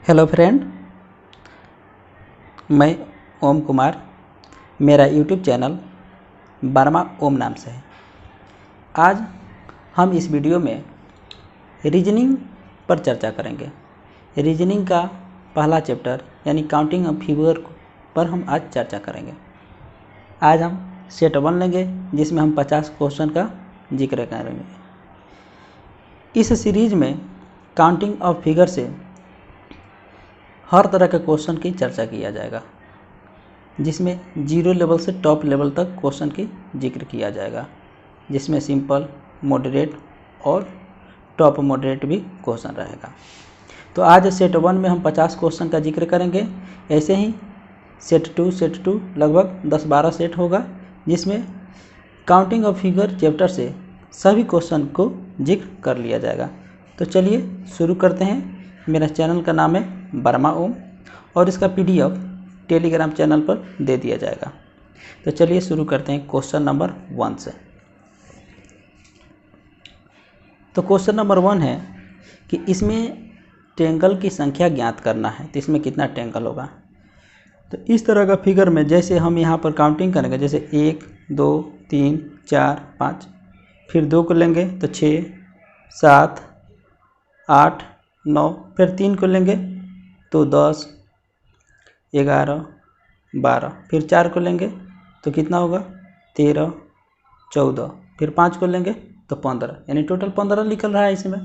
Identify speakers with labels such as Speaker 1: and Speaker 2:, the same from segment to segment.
Speaker 1: Hello friend, मैं ओम कुमार। मेरा YouTube channel Verma ओम नाम से है। आज हम इस वीडियो में रीजनिंग पर चर्चा करेंगे। रीजनिंग का पहला चैप्टर यानी काउंटिंग ऑफ फिगर पर हम आज चर्चा करेंगे। आज हम सेट 1 लेंगे जिसमें हम 50 क्वेश्चन का जिक्र करेंगे। इस सीरीज में काउंटिंग ऑफ फिगर से हर तरह के क्वेश्चन की चर्चा किया जाएगा, जिसमें जीरो लेवल से टॉप लेवल तक क्वेश्चन की जिक्र किया जाएगा, जिसमें सिंपल, मॉडरेट और टॉप मॉडरेट भी क्वेश्चन रहेगा। तो आज सेट 1 में हम 50 क्वेश्चन का जिक्र करेंगे। ऐसे ही सेट 2 लगभग 10-12 सेट होगा, जिसमें काउंटिंग ऑफ फिगर चैप्टर से सभी क्वेश्चन को जिक्र कर लिया जाएगा। तो चलिए शुरू करते हैं। मेरा चैनल का नाम है वर्मा ओम और इसका PDF टेलीग्राम चैनल पर दे दिया जाएगा। तो चलिए शुरू करते हैं क्वेश्चन नंबर 1 से। तो क्वेश्चन नंबर 1 है कि इसमें ट्रायंगल की संख्या ज्ञात करना है, तो इसमें कितना ट्रायंगल होगा। तो इस तरह का फिगर में जैसे हम यहाँ पर काउंटिंग करेंगे, जैसे 1 2 3 4 5, फिर 2 को लेंगे तो 6 7 8 9, फिर 3 को लेंगे तो 10 11 12, फिर 4 को लेंगे तो कितना होगा 13 14, फिर 5 को लेंगे तो 15, यानी टोटल 15 निकल रहा है इसमें।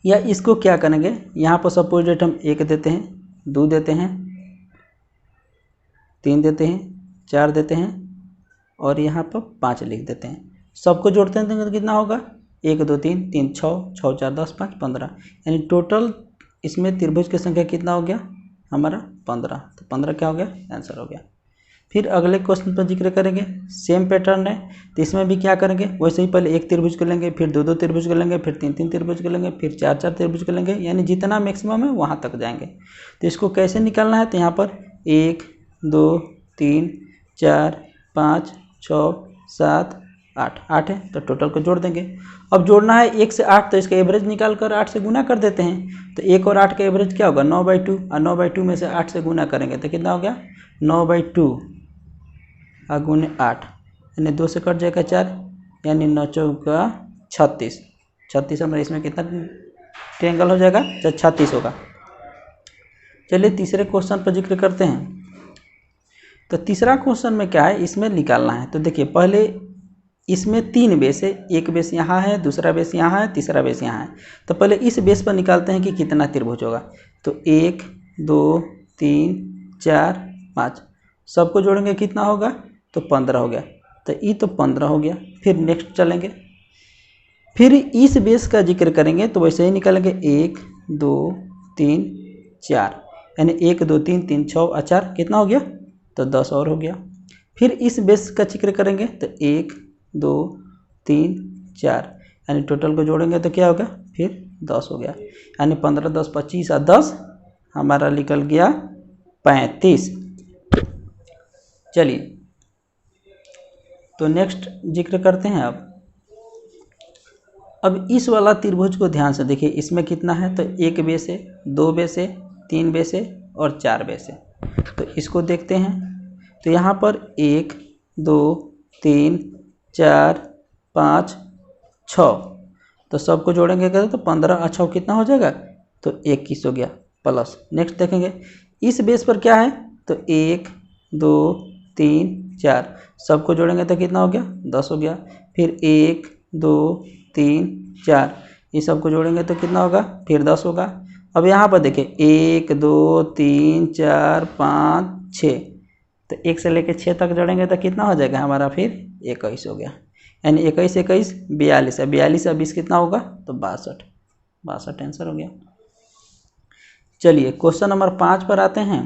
Speaker 1: या इसको क्या करेंगे, यहाँ पर सपोज डेट हम 1 देते हैं, 2 देते हैं, 3 देते हैं, 4 देते हैं और यहाँ पर 5 लिख देते हैं। सबको जोड़ते हैं तो कितना होगा 1 2 3 3 6 6 4 10 5 15, यानी टोटल इसमें त्रिभुज की संख्या कितना हो गया हमारा 15। तो 15 क्या हो गया, आंसर हो गया। फिर अगले क्वेश्चन पर जिक्र करेंगे। सेम पैटर्न है, तो इसमें भी क्या करेंगे वैसे ही, पहले 1 त्रिभुज को लेंगे, फिर 2 2 त्रिभुज को लेंगे, फिर 3 3 त्रिभुज को लेंगे, फिर 4 4 त्रिभुज को लेंगे, यानी जितना मैक्सिमम है वहाँ तक जाएंगे। तो इसको कैसे निकालना है, तो यहाँ पर 1 2 3 4 5 6 7 8 है, तो टोटल को जोड़ देंगे। अब जोड़ना है 1 से 8, तो इसका एवरेज निकाल कर 8 से गुना कर देते हैं। तो 1 और 8 का एवरेज क्या होगा 9/2, और 9/2 में से 8 से गुना करेंगे तो कितना हो गया 9/2 गुने 8, यानी 2 से कट जाएगा 4, यानी 9 चौका 36। 36 हमारे इसमें कितना ट्रायंगल हो जाएगा, 36 होगा। चलिए तीसरे क्वेश्चन पर जिक्र करते हैं। तो तीसरा क्वेश्चन में क्या है, इसमें निकालना है। तो देखिए पहले इसमें 3 बेस है, एक बेस यहाँ है, दूसरा बेस यहाँ है, तीसरा बेस यहाँ है। तो पहले इस बेस पर निकालते हैं कि कितना त्रिभुज होगा। तो 1 2 3 4 5, सबको जोड़ेंगे कितना होगा, तो 15 हो गया। तो ये तो 15 हो गया। फिर नेक्स्ट चलेंगे, फिर इस बेस का जिक्र करेंगे, तो वैसे ही निकालेंगे 1 2 3 4, यानी 1 2 3 3 6 और 4 कितना हो गया, तो 10 और हो गया। फिर इस बेस का जिक्र करेंगे, तो 1 2 3 4, यानी टोटल को जोड़ेंगे तो क्या होगा, फिर 10 हो गया। यानी 15 10 25 और 10 हमारा निकल गया 35। चलिए तो नेक्स्ट जिक्र करते हैं। अब इस वाला त्रिभुज को ध्यान से देखिए, इसमें कितना है, तो 1 बेस है, 2 बेस है, 3 बेस है और 4 बेस है। तो इसको देखते हैं। तो यहाँ पर 1 2 3 4 5 6, तो सबको जोड़ेंगे तो 15 और 6 कितना हो जाएगा, तो 21 हो गया प्लस। नेक्स्ट देखेंगे इस बेस पर क्या है, तो 1 2 3 4, सबको जोड़ेंगे तो कितना हो गया 10 हो गया। फिर 1 2 3 4, ये सबको जोड़ेंगे तो कितना होगा, फिर 10 होगा। अब यहाँ पर देखिए 1 2 3 4 5 6, तो 1 से लेकर 6 तक जोड़ेंगे तो कितना हो जाएगा हमारा, फिर 21 हो गया। यानी 21 21 42 है, 42 और 20 कितना होगा, तो 62 आंसर हो गया। चलिए क्वेश्चन नंबर 5 पर आते हैं।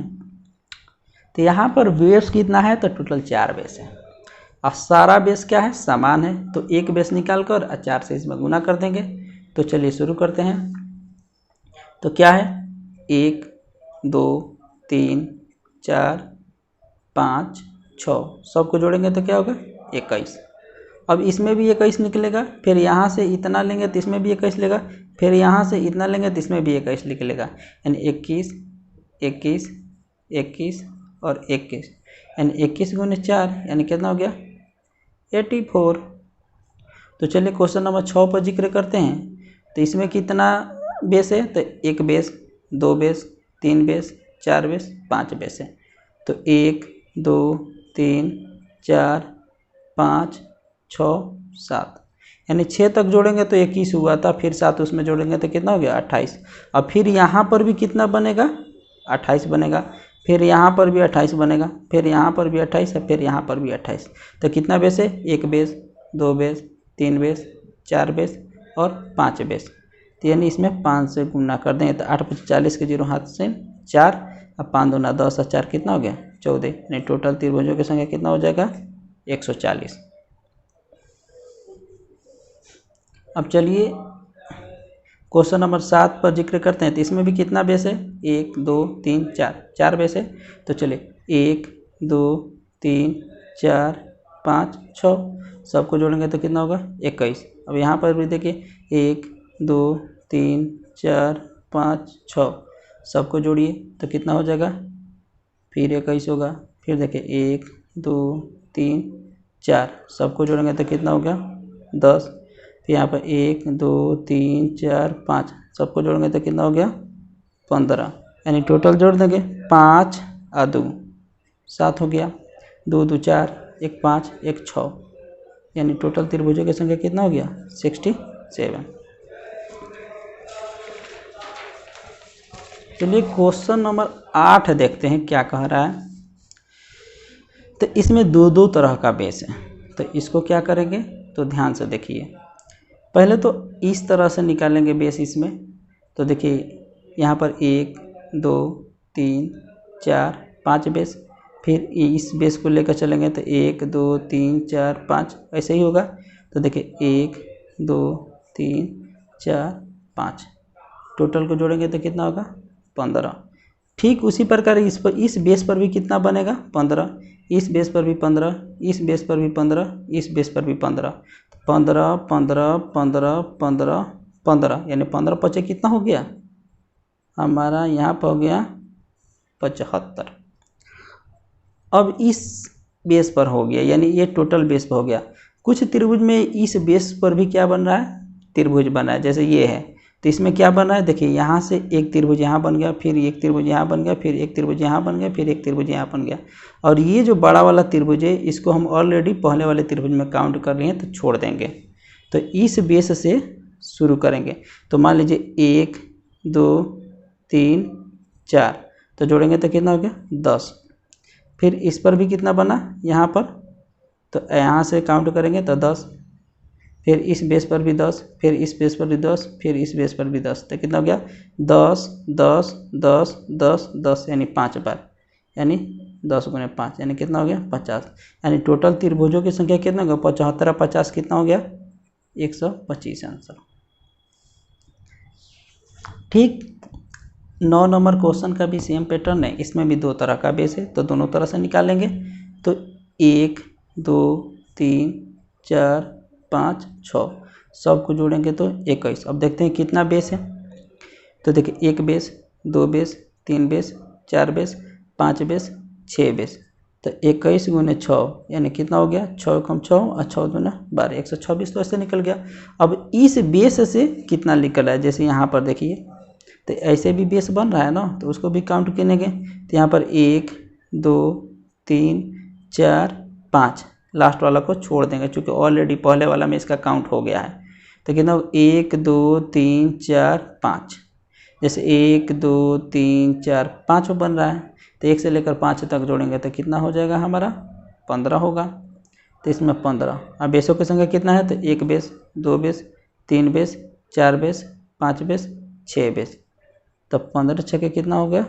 Speaker 1: तो यहाँ पर बेस कितना है, तो टोटल 4 बेस है। अब सारा बेस क्या है, समान है, तो एक बेस निकाल कर 4 से इसमें गुना कर देंगे। तो चलिए शुरू करते हैं। तो क्या है 1 2 3 4 5 6, सबको जोड़ेंगे तो क्या होगा 21। अब इसमें भी 21 निकलेगा, फिर यहाँ से इतना लेंगे तो इसमें भी 21 लेगा, फिर यहाँ से इतना लेंगे तो इसमें भी 21 निकलेगा, यानी 21, 21, 21 और 21, यानी 21 गुने 4 यानी कितना हो गया 84। तो चलिए क्वेश्चन नंबर 6 पर जिक्र करते हैं। तो इसमें कितना बेस है, तो 1 base, 2 base, 3 base, 4 base, 5 base है। तो 1, 2, 3, 4, 5, 6, 7, यानी 6 तक जोड़ेंगे तो 21 हुआ था, फिर 7 उसमें जोड़ेंगे तो कितना हो गया 28। अब फिर यहाँ पर भी कितना बनेगा 28 बनेगा, फिर यहाँ पर भी 28 बनेगा, फिर यहाँ पर भी 28 है, फिर यहाँ पर भी 28। तो कितना बेस है 1 बेस, 2 बेस, 3 बेस, 4 बेस और 5 बेस। तो यानी इसमें 5 से गुना कर देंगे तो 8 × 40 के 0 हाथ से 4, अब 5 दूना 10 और 4 कितना हो गया 14, यानी टोटल त्रिभुजों की संख्या कितना हो जाएगा 140। अब चलिए क्वेश्चन नंबर 7 पर जिक्र करते हैं। तो इसमें भी कितना बेस है 1, 2, 3, 4 बेस है। तो चलिए 1, 2, 3, 4, 5, 6 सबको जोड़ेंगे तो कितना होगा 21। अब यहाँ पर भी देखिए 1, 2, 3, 4, 5, 6 सबको जोड़िए तो कितना हो जाएगा फिर 21 होगा। फिर देखिए 1, 2, 3, 4 सबको जोड़ेंगे तो कितना हो गया 10। फिर यहाँ पर 1, 2, 3, 4, 5 सबको जोड़ेंगे तो कितना हो गया 15, यानी टोटल जोड़ देंगे 5 और 2 7 हो गया, 2, 2, 4, 1, 5, 1, 6, यानी टोटल त्रिभुजों की संख्या कितना हो गया 67। चलिए क्वेश्चन नंबर 8 देखते हैं क्या कह रहा है। तो इसमें दो तरह का बेस है, तो इसको क्या करेंगे तो ध्यान से देखिए। पहले तो इस तरह से निकालेंगे बेस इसमें। तो देखिए यहाँ पर 1, 2, 3, 4, 5 बेस, फिर इस बेस को लेकर चलेंगे तो 1, 2, 3, 4, 5 ऐसे ही होगा। तो देखिए 1, 2, 3, 4, 5 टोटल को जोड़ेंगे तो कितना होगा 15। ठीक उसी प्रकार इस बेस पर भी कितना बनेगा 15, इस बेस पर भी 15, इस बेस पर भी 15, इस बेस पर भी 15, 15, 15, 15, 15, 15, यानी 15 × 5 कितना हो गया हमारा यहाँ पर हो गया 75। अब इस बेस पर हो गया, यानी ये टोटल बेस पर हो गया। कुछ त्रिभुज में इस बेस पर भी क्या बन रहा है त्रिभुज बना है, जैसे ये है। तो इसमें क्या बन रहा है देखिए यहाँ से एक त्रिभुज यहाँ बन गया, फिर एक त्रिभुज यहाँ बन गया, फिर एक त्रिभुज यहाँ बन गया, फिर एक त्रिभुज यहाँ बन गया। और ये जो बड़ा वाला त्रिभुज है इसको हम ऑलरेडी पहले वाले त्रिभुज में काउंट कर लिए हैं, तो छोड़ देंगे। तो इस बेस से शुरू करेंगे। तो मान लीजिए 1, 2, 3, 4 तो जोड़ेंगे तो कितना हो गया 10। फिर इस पर भी कितना बना यहाँ पर, तो यहाँ से काउंट करेंगे तो 10, फिर इस बेस पर भी 10, फिर इस बेस पर भी 10, फिर इस बेस पर भी 10, तो कितना हो गया 10, 10, 10, 10, 10, यानी 5 बार, यानी 10 × 5 यानी कितना हो गया 50। यानी टोटल त्रिभुजों की संख्या कितना होगा 75, 50 कितना हो गया 125 आंसर। ठीक 9 नंबर क्वेश्चन का भी सेम पैटर्न है, इसमें भी दो तरह का बेस है, तो दोनों तरह से निकालेंगे। तो 1, 2, 3, 4, 5, 6 सबको जोड़ेंगे तो 21। अब देखते हैं कितना बेस है। तो देखिए 1 base, 2 base, 3 base, 4 base, 5 base, 6 base, तो 21 × 6 यानी कितना हो गया 6 × 6 और 6 × 12 126, तो ऐसे निकल गया। अब इस बेस से कितना निकल रहा है, जैसे यहाँ पर देखिए तो ऐसे भी बेस बन रहा है ना, तो उसको भी काउंट करेंगे। तो यहाँ पर 1, 2, 3, 4, 5 लास्ट वाला को छोड़ देंगे, क्योंकि ऑलरेडी पहले वाला में इसका काउंट हो गया है। तो कितना 1, 2, 3, 4, 5, जैसे 1, 2, 3, 4, 5 बन रहा है, तो 1 से लेकर 5 तक जोड़ेंगे तो कितना हो जाएगा हमारा 15 होगा। तो इसमें 15। अब बेसों की संख्या कितना है, तो 1 base, 2 base, 3 base, 4 base, 5 base, 6 base, तो 15 × 6 कितना हो गया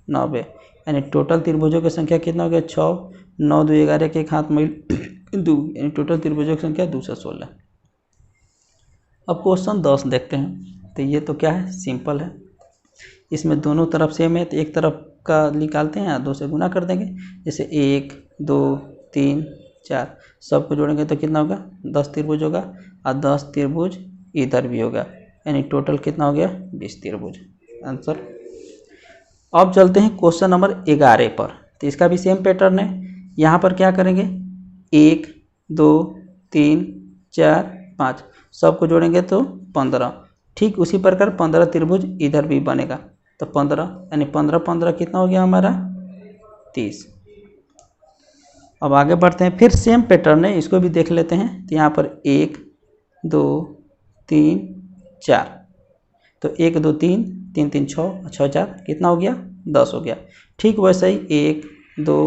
Speaker 1: 90, यानी टोटल त्रिभुजों की संख्या कितना हो गया 6, 9, 2, 11 के एक हाथ में 2, यानी टोटल त्रिभुजों की संख्या 216। अब क्वेश्चन 10 देखते हैं। तो ये तो क्या है सिंपल है, इसमें दोनों तरफ सेम है, तो एक तरफ का निकालते हैं 2 से गुना कर देंगे। जैसे 1, 2, 3, 4 सबको जोड़ेंगे तो कितना होगा 10 त्रिभुज होगा, और 10 त्रिभुज इधर भी होगा, यानी टोटल कितना हो गया 20 त्रिभुज आंसर। अब चलते हैं क्वेश्चन नंबर 11 पर। तो इसका भी सेम पैटर्न है। यहाँ पर क्या करेंगे 1 2 3 4 5 सबको जोड़ेंगे तो 15। ठीक उसी प्रकार 15 त्रिभुज इधर भी बनेगा तो 15 यानी 15 15 कितना हो गया हमारा 30। अब आगे बढ़ते हैं, फिर सेम पैटर्न है, इसको भी देख लेते हैं। तो यहाँ पर 1 2 3 4 तो 1 2 3 3 3 6 6 4 कितना हो गया 10 हो गया। ठीक वैसे ही 1 2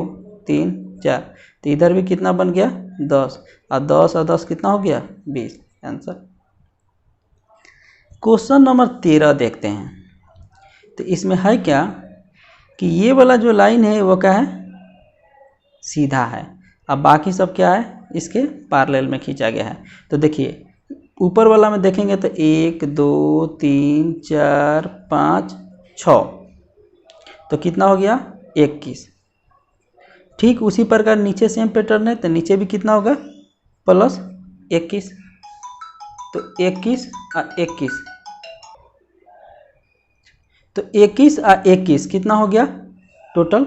Speaker 1: 3 4 तो इधर भी कितना बन गया 10 और 10 कितना हो गया 20 आंसर। क्वेश्चन नंबर 13 देखते हैं। तो इसमें है क्या कि ये वाला जो लाइन है वो क्या है सीधा है, अब बाकी सब क्या है इसके पैरेलल में खींचा गया है। तो देखिए ऊपर वाला में देखेंगे तो 1 2 3 4 5 6 तो कितना हो गया 21। ठीक उसी प्रकार नीचे सेम पैटर्न है, तो नीचे भी कितना होगा प्लस 21। तो 21 और 21 तो 21 और 21 कितना हो गया टोटल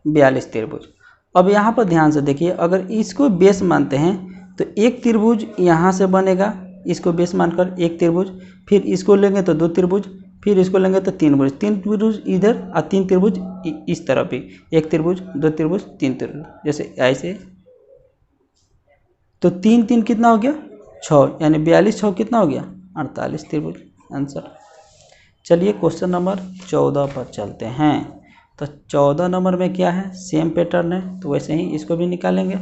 Speaker 1: 42 त्रिभुज। अब यहाँ पर ध्यान से देखिए, अगर इसको बेस मानते हैं तो एक त्रिभुज यहाँ से बनेगा, इसको बेस मानकर एक त्रिभुज, फिर इसको लेंगे तो 2 त्रिभुज, फिर इसको लेंगे तो 3 त्रिभुज इधर और 3 त्रिभुज इस तरफ भी, 1 त्रिभुज 2 त्रिभुज 3 त्रिभुज जैसे ऐसे। तो 3 3 कितना हो गया 6 यानी 42 6 कितना हो गया 48 त्रिभुज आंसर। चलिए क्वेश्चन नंबर 14 पर चलते हैं। तो 14 नंबर में क्या है सेम पैटर्न है, तो वैसे ही इसको भी निकालेंगे।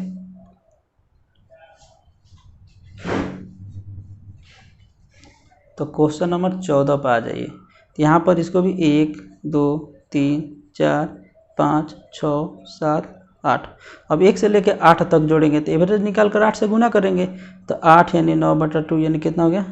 Speaker 1: तो क्वेश्चन नंबर 14 पर आ जाइए। तो यहाँ पर इसको भी 1 2 3 4 5 6 7 8 अब 1 से लेकर 8 तक जोड़ेंगे तो एवरेज निकाल कर 8 से गुना करेंगे तो 8 यानी 9/2 यानी कितना हो गया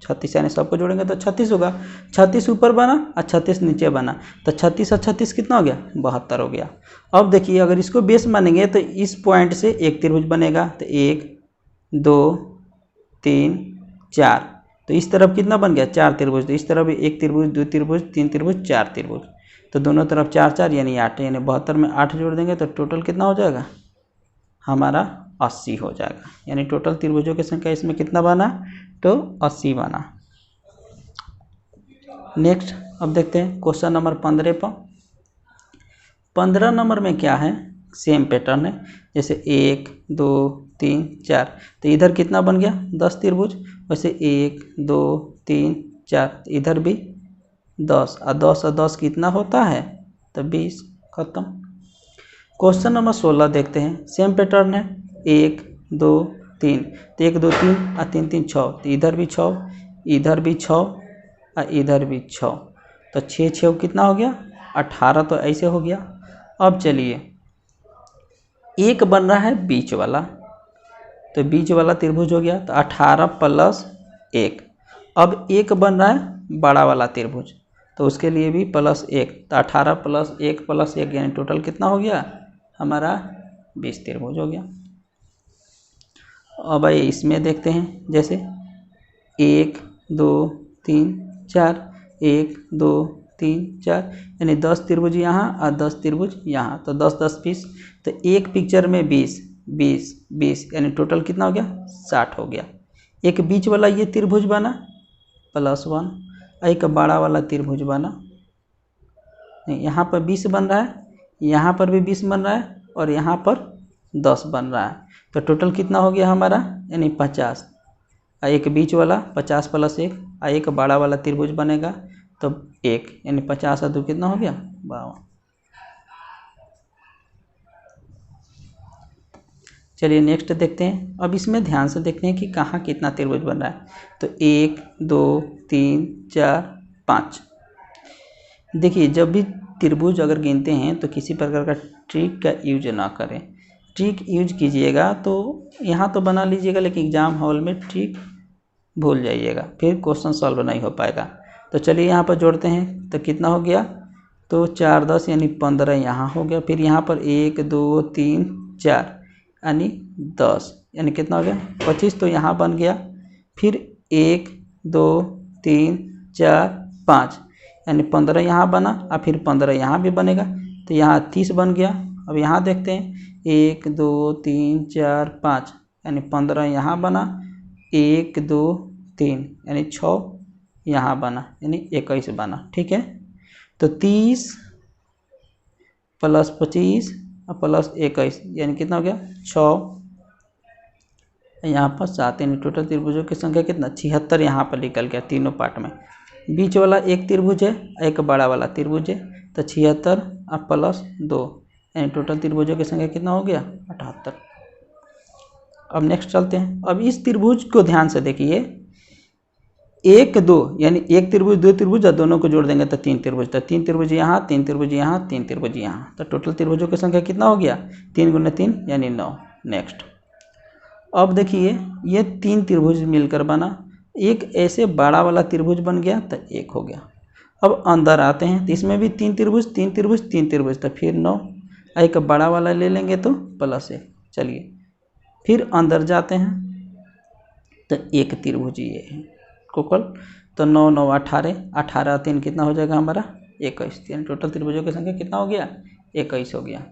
Speaker 1: 36 यानी सबको जोड़ेंगे तो 36 होगा। 36 ऊपर बना और 36 नीचे बना तो 36 और 36 कितना हो गया 72 हो गया। अब देखिए अगर इसको बेस मानेंगे तो इस पॉइंट से एक त्रिभुज बनेगा तो 1 2 3 4 तो इस तरफ कितना बन गया 4 त्रिभुज, तो इस तरफ भी 1 त्रिभुज 2 त्रिभुज 3 त्रिभुज 4 त्रिभुज तो दोनों तरफ 4 4 यानी 8 यानी 72 में 8 जोड़ देंगे तो टोटल कितना हो जाएगा हमारा 80 हो जाएगा। यानी टोटल त्रिभुजों की संख्या इसमें कितना बना तो 80 बना। नेक्स्ट अब देखते हैं क्वेश्चन नंबर 15 पर। 15 नंबर में क्या है सेम पैटर्न है, जैसे 1 2 3 4 तो इधर कितना बन गया 10 त्रिभुज, वैसे 1 2 3 4 इधर भी 10 और 10 कितना होता है तो 20 खत्म। क्वेश्चन नंबर 16 देखते हैं, सेम पैटर्न है 1 2 3 तो 1 2 3 और 3 3 6 तो इधर भी 6 इधर भी 6 और इधर भी 6 तो 6 6 कितना हो गया 18 तो ऐसे हो गया। अब चलिए एक बन रहा है बीच वाला, तो बीच वाला त्रिभुज हो गया तो 18 प्लस 1। अब एक बन रहा है बड़ा वाला त्रिभुज तो उसके लिए भी प्लस 1 तो 18 प्लस 1 प्लस 1 यानी टोटल कितना हो गया हमारा 20 त्रिभुज हो गया। अब आइए इसमें देखते हैं, जैसे 1 2 3 4 1 2 3 4 यानी 10 त्रिभुज यहाँ और 10 त्रिभुज यहाँ तो 10 10 20 तो एक पिक्चर में 20 20 20 यानी टोटल कितना हो गया 60 हो गया। एक बीच वाला ये त्रिभुज बना +1, एक बड़ा वाला त्रिभुज बना, यहाँ पर 20 बन रहा है, यहाँ पर भी 20 बन रहा है और यहाँ पर 10 बन रहा है तो टोटल कितना हो गया हमारा यानी 50। एक बीच वाला 50 प्लस 1 और एक बड़ा वाला त्रिभुज बनेगा तो 1 यानी 50 और 2 कितना हो गया 52। चलिए नेक्स्ट देखते हैं। अब इसमें ध्यान से देखते हैं कि कहाँ कितना त्रिभुज बन रहा है। तो 1 2 3 4 5 देखिए जब भी त्रिभुज अगर गिनते हैं तो किसी प्रकार का ट्रिक का यूज ना करें। ट्रिक यूज कीजिएगा तो यहाँ तो बना लीजिएगा लेकिन एग्जाम हॉल में ट्रिक भूल जाइएगा, फिर क्वेश्चन सॉल्व नहीं हो पाएगा। तो चलिए यहाँ पर जोड़ते हैं तो कितना हो गया तो 4 10 यानी 15 यहाँ हो गया, फिर यहाँ पर 1 2 3 4 यानी 10 यानी कितना हो गया 25 तो यहाँ बन गया, फिर 1 2 3 4 5, यानी 15 यहाँ बना और फिर 15 यहाँ भी बनेगा, तो यहाँ 30 बन गया। अब यहाँ देखते हैं 1 2 3 4 5, यानी 15 यहाँ बना, 1 2 3 यानी 6 यहाँ बना, यानी 21 बना। ठीक है, तो 30 प्लस 25 और प्लस 21 यानी कितना हो गया 6, यहाँ पर 7, यानी टोटल त्रिभुजों की संख्या कितना 76 यहाँ पर निकल गया तीनों पार्ट में। बीच वाला एक त्रिभुज है, एक बड़ा वाला त्रिभुज है, तो 76 और प्लस 2 यानी टोटल त्रिभुजों की संख्या कितना हो गया 78। अब नेक्स्ट चलते हैं। अब इस त्रिभुज को ध्यान से देखिए, 1 2 यानी एक त्रिभुज दो त्रिभुज और दोनों को जोड़ देंगे तो 3 त्रिभुज, तो 3 त्रिभुज यहाँ, 3 त्रिभुज यहाँ, 3 त्रिभुज यहाँ, तो टोटल त्रिभुजों की संख्या कितना हो गया 3 × 3 यानी 9। नेक्स्ट अब देखिए ये 3 त्रिभुज मिलकर बना, एक ऐसे बड़ा वाला त्रिभुज बन गया तो 1 हो गया। अब अंदर आते हैं तो इसमें भी 3 त्रिभुज 3 त्रिभुज 3 त्रिभुज, तो फिर 9, एक बड़ा वाला ले लेंगे तो प्लस 1। चलिए फिर अंदर जाते हैं तो एक त्रिभुज ये है टोटल, तो 9 9 18, 18 3 कितना हो जाएगा हमारा 21, यानी टोटल त्रिभुजों की संख्या कितना हो गया 21 हो गया।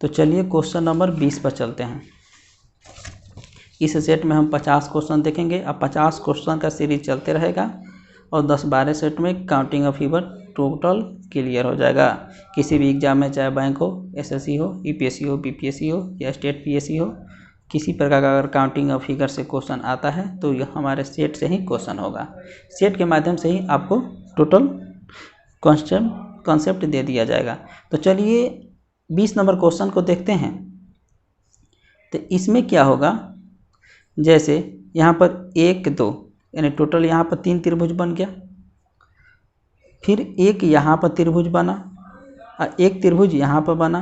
Speaker 1: तो चलिए क्वेश्चन नंबर 20 पर चलते हैं। इस सेट में हम 50 क्वेश्चन देखेंगे। अब 50 क्वेश्चन का सीरीज चलते रहेगा और 10-12 सेट में counting of figure total clear हो जाएगा। किसी भी एग्जाम में, चाहे बैंक हो, एसएससी हो, यूपीएससी हो, बीपीएससी हो या स्टेट पीएससी हो, किसी प्रकार का अगर काउंटिंग ऑफ फिगर से क्वेश्चन आता है तो यह हमारे सेट से ही क्वेश्चन होगा। सेट के माध्यम से ही आपको टोटल कॉन्सेप्ट दे दिया जाएगा। तो चलिए 20 नंबर क्वेश्चन को देखते हैं। तो इसमें क्या होगा, जैसे यहाँ पर 1 2 यानी टोटल यहाँ पर 3 त्रिभुज बन गया, फिर एक यहाँ पर त्रिभुज बना और एक त्रिभुज यहाँ पर बना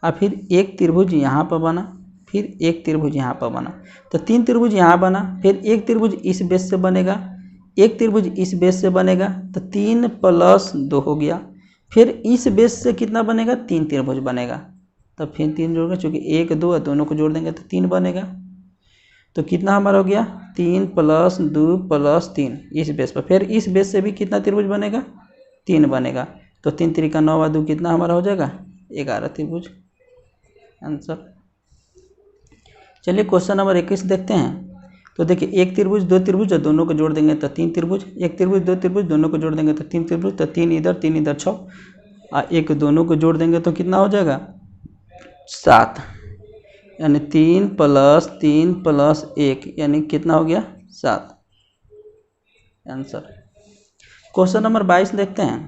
Speaker 1: और फिर एक त्रिभुज यहाँ पर बना, फिर एक त्रिभुज यहाँ पर बना, तो 3 त्रिभुज यहाँ बना, फिर एक त्रिभुज इस बेस से बनेगा, एक त्रिभुज इस बेस से बनेगा, तो 3 + 2 हो गया। फिर इस बेस से कितना बनेगा 3 त्रिभुज बनेगा, तब फिर 3 जोड़ेंगे, चूँकि 1 2 दोनों को जोड़ देंगे तो 3 बनेगा। तो कितना हमारा हो गया 3 + 2 + 3 इस बेस पर, फिर इस बेस से भी कितना त्रिभुज बनेगा 3 बनेगा, तो 3 × 3 = 9 + 2 कितना हमारा हो जाएगा 11 त्रिभुज। आंसर। चलिए क्वेश्चन नंबर 21 देखते हैं। तो देखिए एक त्रिभुज दो त्रिभुज और दोनों को जोड़ देंगे तो 3 त्रिभुज, एक त्रिभुज दो त्रिभुज दोनों को जोड़ देंगे तो 3 त्रिभुज, तो 3 इधर 6 और एक दोनों को जोड़ देंगे तो कितना हो जाएगा 7, यानी 3 + 3 + 1 यानी कितना हो गया 7। आंसर। क्वेश्चन नंबर 22 देखते हैं।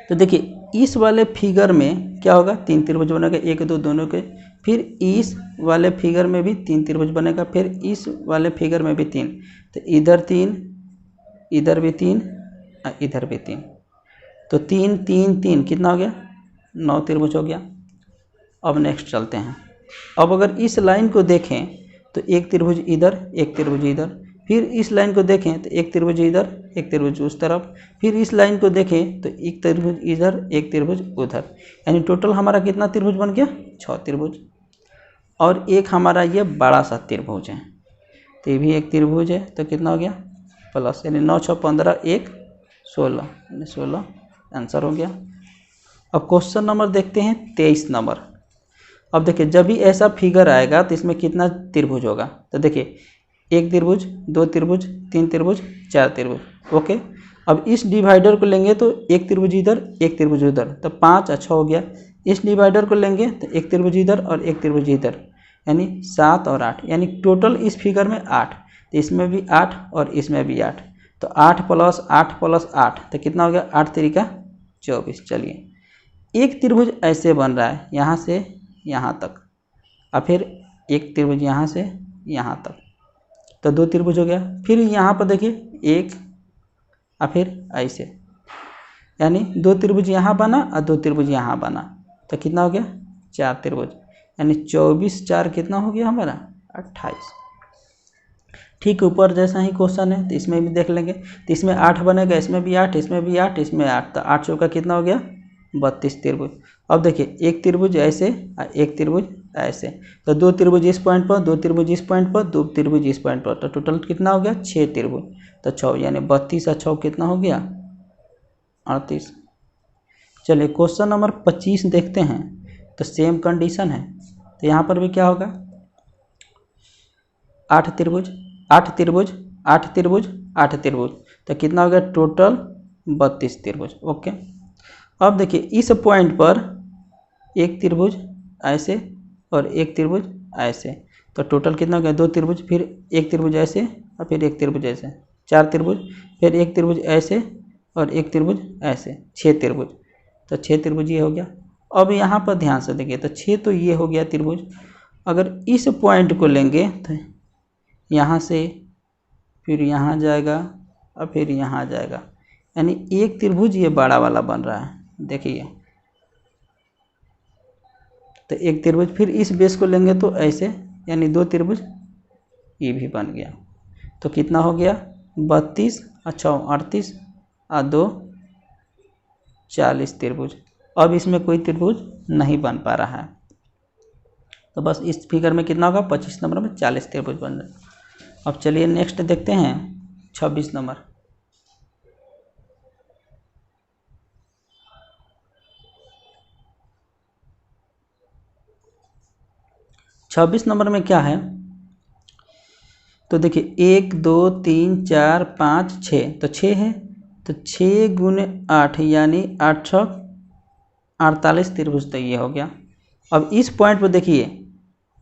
Speaker 1: तो देखिए इस वाले फिगर में क्या होगा 3 त्रिभुज बनेगा, 1 2 दोनों के, फिर इस वाले फिगर में भी 3 त्रिभुज बनेगा, फिर इस वाले फिगर में भी 3, तो इधर 3 इधर भी 3 और इधर भी 3, तो 3 3 3 कितना हो गया 9 त्रिभुज हो गया। अब नेक्स्ट चलते हैं। अब अगर इस लाइन को देखें तो एक त्रिभुज इधर एक त्रिभुज इधर, फिर इस लाइन को देखें तो एक त्रिभुज इधर एक त्रिभुज उस तरफ, फिर इस लाइन को देखें तो एक त्रिभुज इधर एक त्रिभुज उधर, यानी टोटल हमारा कितना त्रिभुज बन गया 6 त्रिभुज। और एक हमारा ये बड़ा सा त्रिभुज है, तो ये भी एक त्रिभुज है, तो कितना हो गया प्लस, यानी 9 6 15 1 16 यानी 16। आंसर हो गया। अब क्वेश्चन नंबर देखते हैं 23 नंबर। अब देखिए जब भी ऐसा फिगर आएगा तो इसमें कितना त्रिभुज होगा, तो देखिए एक त्रिभुज दो त्रिभुज 3 त्रिभुज 4 त्रिभुज। ओके, अब इस डिवाइडर को लेंगे तो एक त्रिभुज इधर एक त्रिभुज उधर, तो 5 और 6 हो गया। इस डिवाइडर को लेंगे तो एक त्रिभुज इधर और एक त्रिभुज इधर, यानी 7 और 8, यानी टोटल इस फिगर में 8, तो इसमें भी 8 और इसमें भी 8, तो 8 + 8 + 8 तो कितना हो गया 8 × 3 = 24। चलिए एक त्रिभुज ऐसे बन रहा है यहाँ से यहाँ तक, और फिर एक त्रिभुज यहाँ से यहाँ तक, तो 2 त्रिभुज हो गया। फिर यहाँ पर देखिए एक और फिर ऐसे, यानी 2 त्रिभुज यहाँ बना और 2 त्रिभुज यहाँ बना, तो कितना हो गया 4 त्रिभुज, यानी 24 4 कितना हो गया हमारा 28। ठीक ऊपर जैसा ही क्वेश्चन है तो इसमें भी देख लेंगे, तो इसमें 8 बनेगा, इसमें भी 8, इसमें भी 8, इसमें 8, तो 8 चौका कितना हो गया 32 त्रिभुज। अब देखिए एक त्रिभुज ऐसे और एक त्रिभुज ऐसे। तो 2 त्रिभुज इस पॉइंट पर, 2 त्रिभुज इस पॉइंट पर, 2 त्रिभुज इस पॉइंट पर, तो टोटल कितना हो गया 6 त्रिभुज। तो 6 यानी 32 और 6 कितना हो गया 38। चलिए क्वेश्चन नंबर 25 देखते हैं। तो सेम कंडीशन है, तो यहाँ पर भी क्या होगा 8 त्रिभुज 8 त्रिभुज 8 त्रिभुज 8 त्रिभुज, तो कितना हो गया टोटल 32 त्रिभुज। ओके, अब देखिए इस पॉइंट पर एक त्रिभुज ऐसे और एक त्रिभुज ऐसे, तो टोटल कितना हो गया 2 त्रिभुज, फिर एक त्रिभुज ऐसे और फिर एक त्रिभुज ऐसे, 4 त्रिभुज, फिर एक त्रिभुज ऐसे और एक त्रिभुज ऐसे, 6 त्रिभुज। तो 6 त्रिभुज ये हो गया। अब यहाँ पर ध्यान से देखिए, तो 6 तो ये हो गया त्रिभुज। अगर इस पॉइंट को लेंगे तो यहाँ से फिर यहाँ जाएगा और फिर यहाँ जाएगा, यानी एक त्रिभुज ये बड़ा वाला बन रहा है, देखिए। तो एक त्रिभुज, फिर इस बेस को लेंगे तो ऐसे, यानी 2 त्रिभुज ये भी बन गया। तो कितना हो गया 32 और 6 38 और 2 40 त्रिभुज। अब इसमें कोई त्रिभुज नहीं बन पा रहा है, तो बस इस फिगर में कितना होगा 25 नंबर में 40 त्रिभुज बन रहे। अब चलिए नेक्स्ट देखते हैं 26 नंबर। 26 नंबर में क्या है, तो देखिए 1 2 3 4 5 6, तो 6 है, तो 6 गुने 8 यानी 8 48 त्रिभुज, तो ये हो गया। अब इस पॉइंट पर देखिए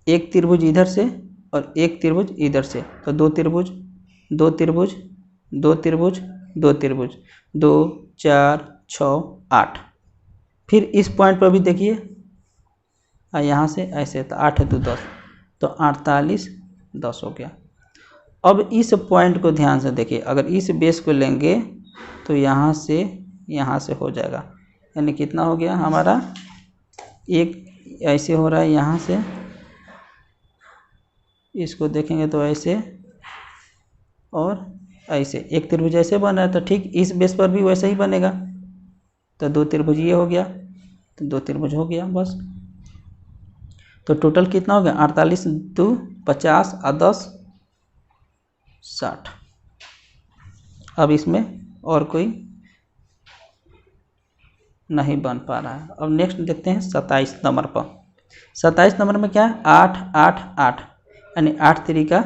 Speaker 1: एक त्रिभुज इधर से और एक त्रिभुज इधर से, तो 2 त्रिभुज 2 त्रिभुज 2 त्रिभुज 2 त्रिभुज 2 4 6 8। फिर इस पॉइंट पर भी देखिए यहाँ से ऐसे, तो 8 2 10, तो 48 10 हो गया। अब इस पॉइंट को ध्यान से देखिए, अगर इस बेस को लेंगे तो यहाँ से हो जाएगा, यानी कितना हो गया हमारा एक ऐसे हो रहा है, यहाँ से इसको देखेंगे तो ऐसे और ऐसे एक त्रिभुज ऐसे बन रहा है, तो ठीक इस बेस पर भी वैसे ही बनेगा। तो 2 त्रिभुज ये हो गया, तो 2 त्रिभुज हो गया बस। तो टोटल कितना हो गया 48 2 50 और 10 60। अब इसमें और कोई नहीं बन पा रहा है। अब नेक्स्ट देखते हैं 27 नंबर पर। 27 नंबर में क्या है 8 8 8, यानी 8 त्रिका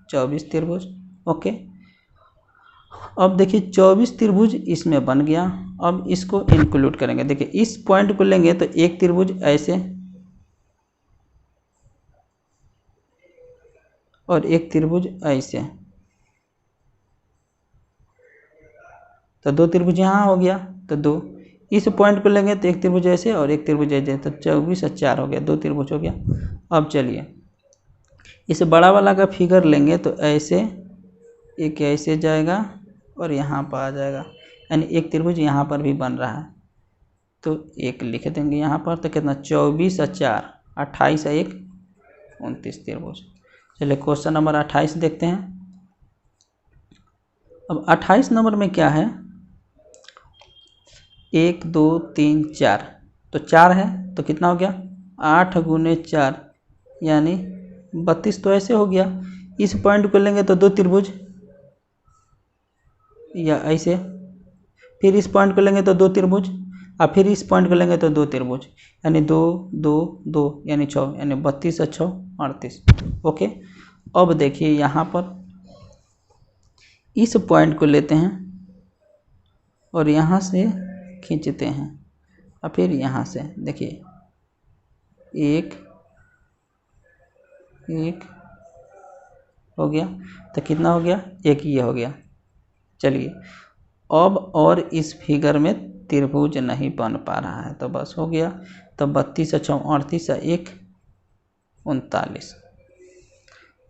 Speaker 1: 24 त्रिभुज। ओके, अब देखिए 24 त्रिभुज इसमें बन गया। अब इसको इंक्लूड करेंगे, देखिए इस पॉइंट को लेंगे तो एक त्रिभुज ऐसे और एक त्रिभुज ऐसे, तो 2 त्रिभुज यहाँ हो गया, तो 2 इस पॉइंट को लेंगे तो एक त्रिभुज ऐसे और एक त्रिभुज ऐसे, तो 24 और 4 हो गया, 2 त्रिभुज हो गया। अब चलिए इस बड़ा वाला का फिगर लेंगे तो ऐसे एक ऐसे जाएगा और यहाँ पर आ जाएगा, यानी एक त्रिभुज यहाँ पर भी बन रहा है, तो एक लिख देंगे यहाँ पर। तो कितना 24 और 4 28 और 1 29 त्रिभुज। चलिए क्वेश्चन नंबर 28 देखते हैं। अब 28 नंबर में क्या है 1 2 3 4, तो 4 है, तो कितना हो गया 8 गुने 4 यानी 32, तो ऐसे हो गया। इस पॉइंट को लेंगे तो 2 त्रिभुज या ऐसे, फिर इस पॉइंट को लेंगे तो 2 त्रिभुज और फिर इस पॉइंट को लेंगे तो 2 त्रिभुज, यानी 2 2 2 यानी 6, यानी 32 और 6 38। ओके, अब देखिए यहाँ पर इस पॉइंट को लेते हैं और यहाँ से खींचते हैं और फिर यहाँ से देखिए एक एक हो गया, तो कितना हो गया एक ये हो गया। चलिए अब और इस फिगर में त्रिभुज नहीं बन पा रहा है, तो बस हो गया। तो 32 और 6 38 और 1 39।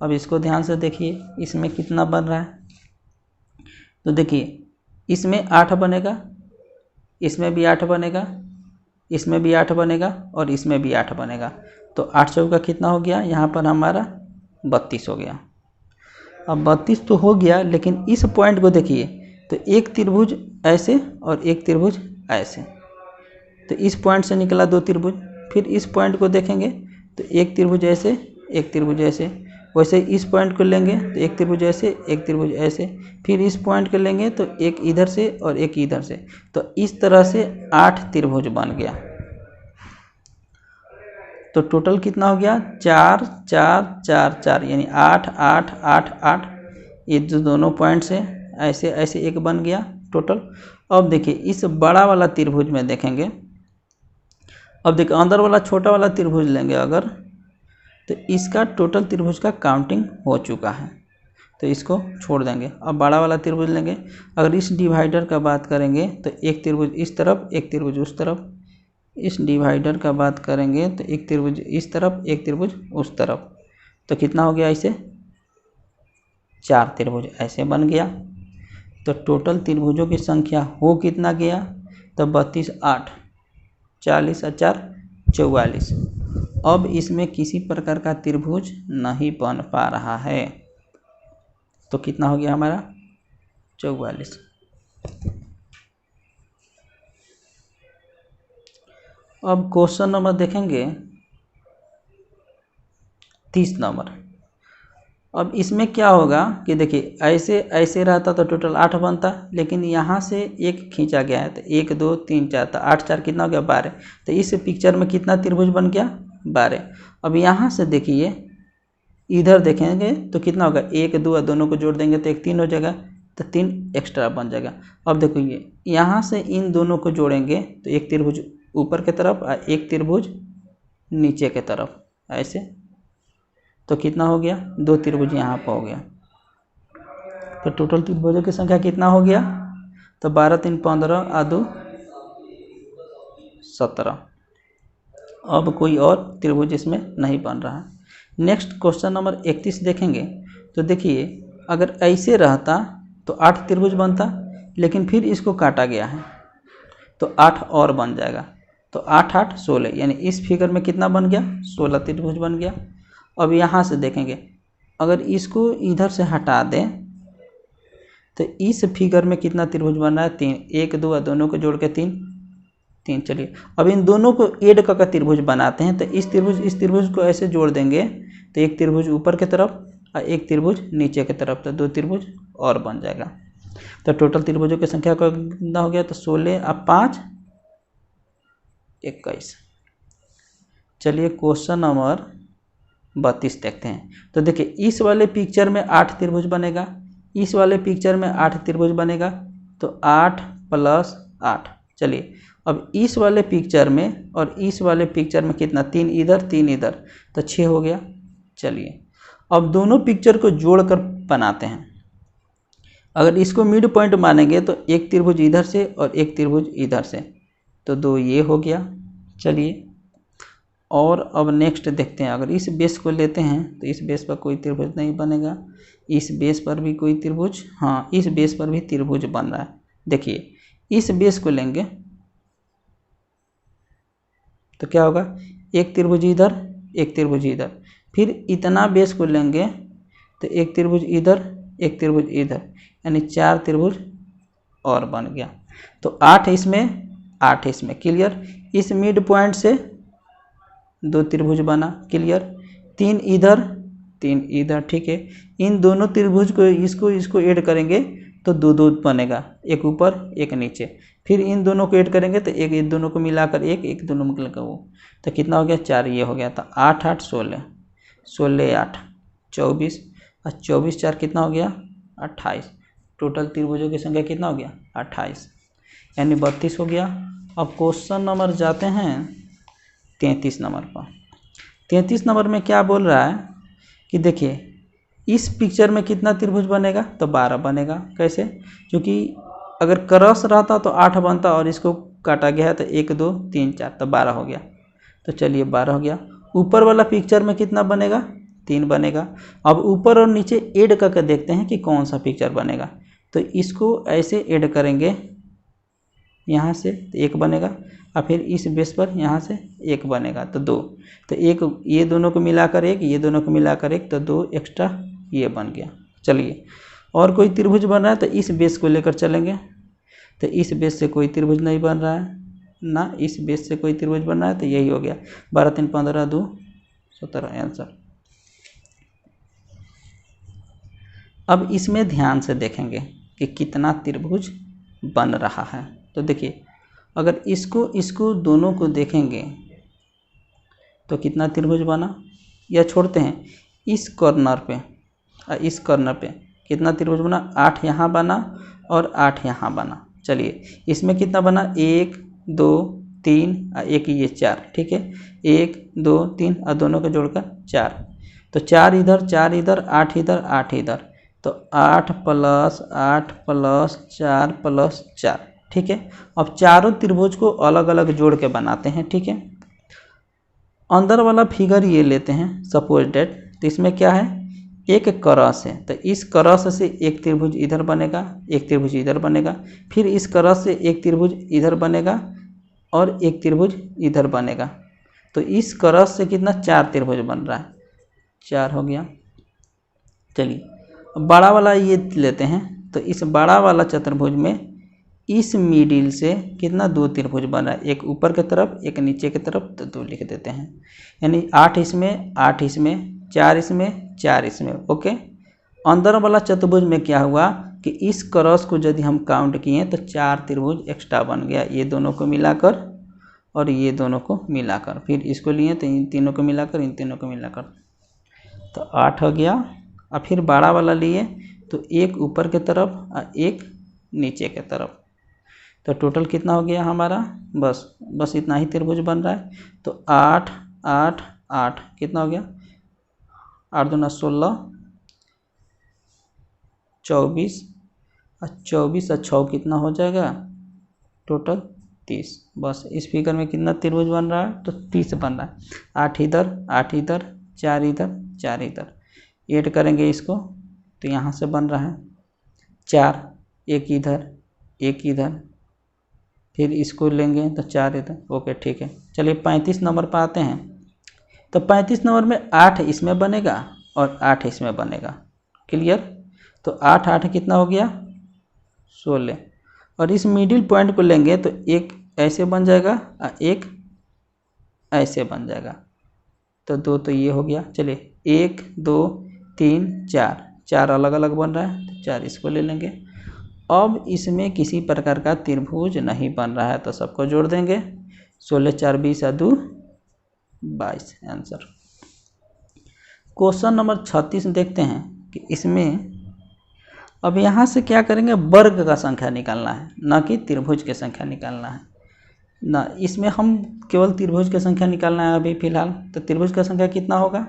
Speaker 1: अब इसको ध्यान से देखिए इसमें कितना बन रहा है, तो देखिए इसमें 8 बनेगा, इसमें भी 8 बनेगा, इसमें भी 8 बनेगा और इसमें भी 8 बनेगा, तो 8 चौका कितना हो गया यहाँ पर हमारा 32 हो गया। अब 32 तो हो गया, लेकिन इस पॉइंट को देखिए तो एक त्रिभुज ऐसे और एक त्रिभुज ऐसे, तो इस पॉइंट से निकला 2 त्रिभुज। फिर इस पॉइंट को देखेंगे तो एक त्रिभुज ऐसे, एक त्रिभुज ऐसे, वैसे इस पॉइंट को लेंगे तो एक त्रिभुज ऐसे, एक त्रिभुज ऐसे, फिर इस पॉइंट को लेंगे तो एक इधर से और एक इधर से, तो इस तरह से 8 त्रिभुज बन गया। तो टोटल कितना हो गया 4 4 4 4, यानी 8 8 8 8, ये जो दोनों पॉइंट से ऐसे ऐसे एक बन गया टोटल। अब देखिए इस बड़ा वाला त्रिभुज में देखेंगे, अब देखिए अंदर वाला छोटा वाला त्रिभुज लेंगे अगर, तो इसका टोटल त्रिभुज का काउंटिंग हो चुका है, तो इसको छोड़ देंगे। अब बड़ा वाला त्रिभुज लेंगे, अगर इस डिवाइडर का बात करेंगे तो एक त्रिभुज इस तरफ, एक त्रिभुज उस तरफ। इस डिवाइडर का बात करेंगे तो एक त्रिभुज इस तरफ, एक त्रिभुज उस तरफ, तो कितना हो गया ऐसे 4 त्रिभुज ऐसे बन गया। तो टोटल त्रिभुजों की संख्या हो कितना गया, तो 32 8 40 और 4 44। अब इसमें किसी प्रकार का त्रिभुज नहीं बन पा रहा है, तो कितना हो गया हमारा 44। अब क्वेश्चन नंबर देखेंगे 30 नंबर। अब इसमें क्या होगा कि देखिए ऐसे ऐसे रहता तो टोटल 8 बनता, लेकिन यहाँ से एक खींचा गया है, तो 1 2 3 4, तो 8 4 कितना हो गया 12। तो इस पिक्चर में कितना त्रिभुज बन गया 12। अब यहाँ से देखिए इधर देखेंगे तो कितना होगा 1 2, दोनों को जोड़ देंगे तो 1 3 हो जाएगा, तो 3 एक्स्ट्रा बन जाएगा। अब देखो ये यहाँ से इन दोनों को जोड़ेंगे तो एक त्रिभुज ऊपर की तरफ और एक त्रिभुज नीचे की तरफ ऐसे, तो कितना हो गया 2 त्रिभुज यहाँ पर हो गया। तो टोटल त्रिभुजों की संख्या कितना हो गया, तो 12 3 15 और 2 17। अब कोई और त्रिभुज इसमें नहीं बन रहा है। नेक्स्ट क्वेश्चन नंबर 31 देखेंगे, तो देखिए अगर ऐसे रहता तो 8 त्रिभुज बनता, लेकिन फिर इसको काटा गया है तो 8 और बन जाएगा, तो 8 8 16, यानी इस फिगर में कितना बन गया 16 त्रिभुज बन गया। अब यहाँ से देखेंगे अगर इसको इधर से हटा दें तो इस फिगर में कितना त्रिभुज बन रहा है 3, 1 2, दोनों को जोड़ के 3 3। चलिए अब इन दोनों को ऐड करके त्रिभुज बनाते हैं, तो इस त्रिभुज को ऐसे जोड़ देंगे तो एक त्रिभुज ऊपर की तरफ और एक त्रिभुज नीचे की तरफ, तो 2 त्रिभुज और बन जाएगा। तो टोटल त्रिभुजों की संख्या का कितना हो गया, तो 16 और 5 21। चलिए क्वेश्चन नंबर 32 देखते हैं। तो देखिए इस वाले पिक्चर में 8 त्रिभुज बनेगा, इस वाले पिक्चर में 8 त्रिभुज बनेगा, तो 8 + 8। चलिए अब इस वाले पिक्चर में और इस वाले पिक्चर में कितना 3 इधर 3 इधर, तो 6 हो गया। चलिए अब दोनों पिक्चर को जोड़कर बनाते हैं। अगर इसको मिड पॉइंट मानेंगे तो एक त्रिभुज इधर से और एक त्रिभुज इधर से, तो 2 ये हो गया। चलिए और अब नेक्स्ट देखते हैं, अगर इस बेस को लेते हैं तो इस बेस पर कोई त्रिभुज नहीं बनेगा, इस बेस पर भी कोई त्रिभुज, हाँ इस बेस पर भी त्रिभुज बन रहा है। देखिए इस बेस को लेंगे तो क्या होगा, एक त्रिभुज इधर एक त्रिभुज इधर, फिर इतना बेस को लेंगे तो एक त्रिभुज इधर एक त्रिभुज इधर, यानी 4 त्रिभुज और बन गया। तो 8 इसमें 8 इसमें, क्लियर। इस मिड पॉइंट से 2 त्रिभुज बना, क्लियर। 3 इधर 3 इधर, ठीक है। इन दोनों त्रिभुज को इसको ऐड करेंगे तो 2 2 बनेगा, एक ऊपर एक नीचे। फिर इन दोनों को ऐड करेंगे तो एक इन दोनों को मिलाकर एक दोनों मिलाकर वो, तो कितना हो गया 4, ये हो गया। तो 8 8 16, 16 8 24 और 24 4 कितना हो गया 28। टोटल त्रिभुजों की संख्या कितना हो गया 28, यानी 32 हो गया। अब क्वेश्चन नंबर जाते हैं 33 नंबर पर। 33 नंबर में क्या बोल रहा है कि देखिए इस पिक्चर में कितना त्रिभुज बनेगा, तो 12 बनेगा। कैसे, क्योंकि अगर क्रॉस रहता तो 8 बनता और इसको काटा गया है तो 1 2 3 4, तो 12 हो गया। तो चलिए 12 हो गया। ऊपर वाला पिक्चर में कितना बनेगा 3 बनेगा। अब ऊपर और नीचे ऐड करके देखते हैं कि कौन सा पिक्चर बनेगा। तो इसको ऐसे ऐड करेंगे, यहाँ से तो 1 बनेगा और फिर इस बेस पर यहाँ से 1 बनेगा तो 2, तो 1 ये दोनों को मिलाकर 1, ये दोनों को मिलाकर 1, तो 2 एक्स्ट्रा ये बन गया। चलिए और कोई त्रिभुज बन रहा है तो इस बेस को लेकर चलेंगे, तो इस बेस से कोई त्रिभुज नहीं बन रहा है ना, इस बेस से कोई त्रिभुज बन रहा है, तो यही हो गया 12 3 15 2 17 आंसर। अब इसमें ध्यान से देखेंगे कि कितना त्रिभुज बन रहा है। तो देखिए, अगर इसको दोनों को देखेंगे तो कितना त्रिभुज बना, या छोड़ते हैं इस कॉर्नर पे, इस कॉर्नर पे कितना त्रिभुज बना, 8 यहाँ बना और 8 यहाँ बना। चलिए इसमें कितना बना, 1 2 3 और 1 ये 4, ठीक है, 1 2 3 और दोनों को जोड़कर 4, तो 4 इधर 4 इधर 8 इधर 8 इधर, तो 8 + 8 + 4 + 4, ठीक है। अब चारों त्रिभुज को अलग अलग जोड़ के बनाते हैं, ठीक है। अंदर वाला फिगर ये लेते हैं सपोज डेट, तो इसमें क्या है, एक क्रॉस है, तो इस क्रॉस से एक त्रिभुज इधर बनेगा, एक त्रिभुज इधर बनेगा, फिर इस क्रॉस से एक त्रिभुज इधर बनेगा और एक त्रिभुज इधर बनेगा। तो इस क्रॉस से कितना, 4 त्रिभुज बन रहा है, 4 हो गया। चलिए बड़ा वाला ये लेते हैं, तो इस बड़ा वाला चतुर्भुज में इस मिडिल से कितना, 2 त्रिभुज बन रहा है, एक ऊपर की तरफ एक नीचे की तरफ, तो 2 लिख देते हैं, यानी 8 इसमें 8 इसमें 4 इसमें 4 इसमें, ओके। अंदर वाला चतुर्भुज में क्या हुआ कि इस क्रॉस को यदि हम काउंट किए तो 4 त्रिभुज एक्स्ट्रा बन गया, ये दोनों को मिलाकर और ये दोनों को मिलाकर, फिर इसको लिए तो इन तीनों को मिलाकर इन तीनों को मिलाकर, तो 8 हो गया। और फिर बड़ा वाला लिए तो एक ऊपर की तरफ और एक नीचे की तरफ, तो टोटल कितना हो गया हमारा, बस इतना ही त्रिभुज बन रहा है। तो 8 8 8 कितना हो गया, 8 दूना 16, 24 और 24 और 6 कितना हो जाएगा, टोटल 30। बस इस फिगर में कितना त्रिभुज बन रहा है, तो 30 बन रहा है। 8 इधर 8 इधर 4 इधर 4 इधर, ऐड करेंगे इसको तो यहाँ से बन रहा है 4, एक इधर एक इधर, फिर इसको लेंगे तो 4 इधर, ओके ठीक है। चलिए 35 नंबर पर आते हैं। तो 35 नंबर में 8 इसमें बनेगा और 8 इसमें बनेगा, क्लियर। तो 8 8 कितना हो गया, 16, और इस मिडिल पॉइंट को लेंगे तो एक ऐसे बन जाएगा और एक ऐसे बन जाएगा, तो 2 तो ये हो गया। चलिए 1 2 3 4, 4 अलग अलग बन रहा है, तो 4 इसको ले लेंगे। अब इसमें किसी प्रकार का त्रिभुज नहीं बन रहा है, तो सबको जोड़ देंगे, 16 4 20 और 2 22 आंसर। क्वेश्चन नंबर 36 देखते हैं कि इसमें अब यहाँ से क्या करेंगे, वर्ग का संख्या निकालना है, ना कि त्रिभुज की संख्या निकालना है ना। इसमें हम केवल त्रिभुज की संख्या निकालना है अभी फिलहाल। तो त्रिभुज का संख्या कितना होगा,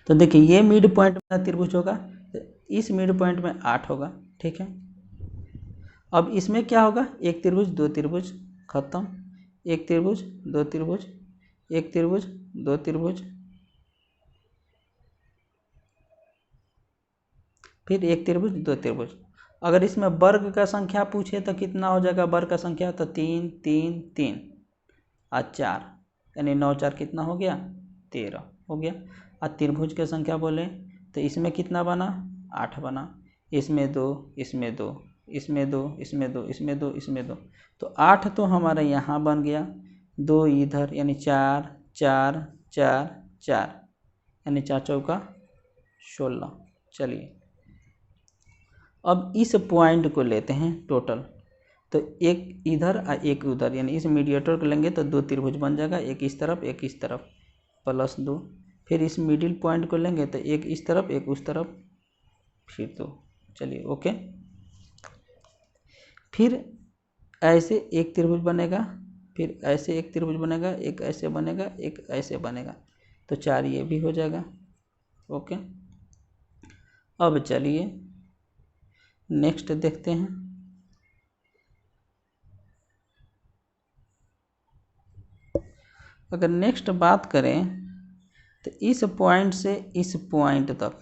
Speaker 1: तो देखिए ये मिड पॉइंट में त्रिभुज होगा, तो इस मिड पॉइंट में 8 होगा, ठीक है। अब इसमें क्या होगा, एक त्रिभुज 2 त्रिभुज खत्म, एक त्रिभुज 2 त्रिभुज, एक त्रिभुज 2 त्रिभुज, फिर एक त्रिभुज 2 त्रिभुज। अगर इसमें वर्ग का संख्या पूछे तो कितना हो जाएगा वर्ग का संख्या, तो 3 3 3 और 4, यानी 9 4 कितना हो गया, 13 हो गया। और त्रिभुज की संख्या बोले तो इसमें कितना बना, 8 बना, इसमें 2 इसमें 2 इसमें 2 इसमें 2 इसमें 2 इसमें 2, तो 8 तो हमारा यहाँ बन गया, 2 इधर, यानी 4 4 4 4, यानी 4 चौका 16। चलिए अब इस पॉइंट को लेते हैं टोटल, तो एक इधर और एक उधर, यानी इस मीडिएटर को लेंगे तो 2 त्रिभुज बन जाएगा, एक इस तरफ एक इस तरफ, +2। फिर इस मिडिल पॉइंट को लेंगे तो एक इस तरफ एक उस तरफ, फिर 2। चलिए ओके, फिर ऐसे एक त्रिभुज बनेगा, फिर ऐसे एक त्रिभुज बनेगा, एक ऐसे बनेगा एक ऐसे बनेगा, तो 4 ये भी हो जाएगा, ओके। अब चलिए नेक्स्ट देखते हैं। अगर नेक्स्ट बात करें तो इस पॉइंट से इस पॉइंट तक,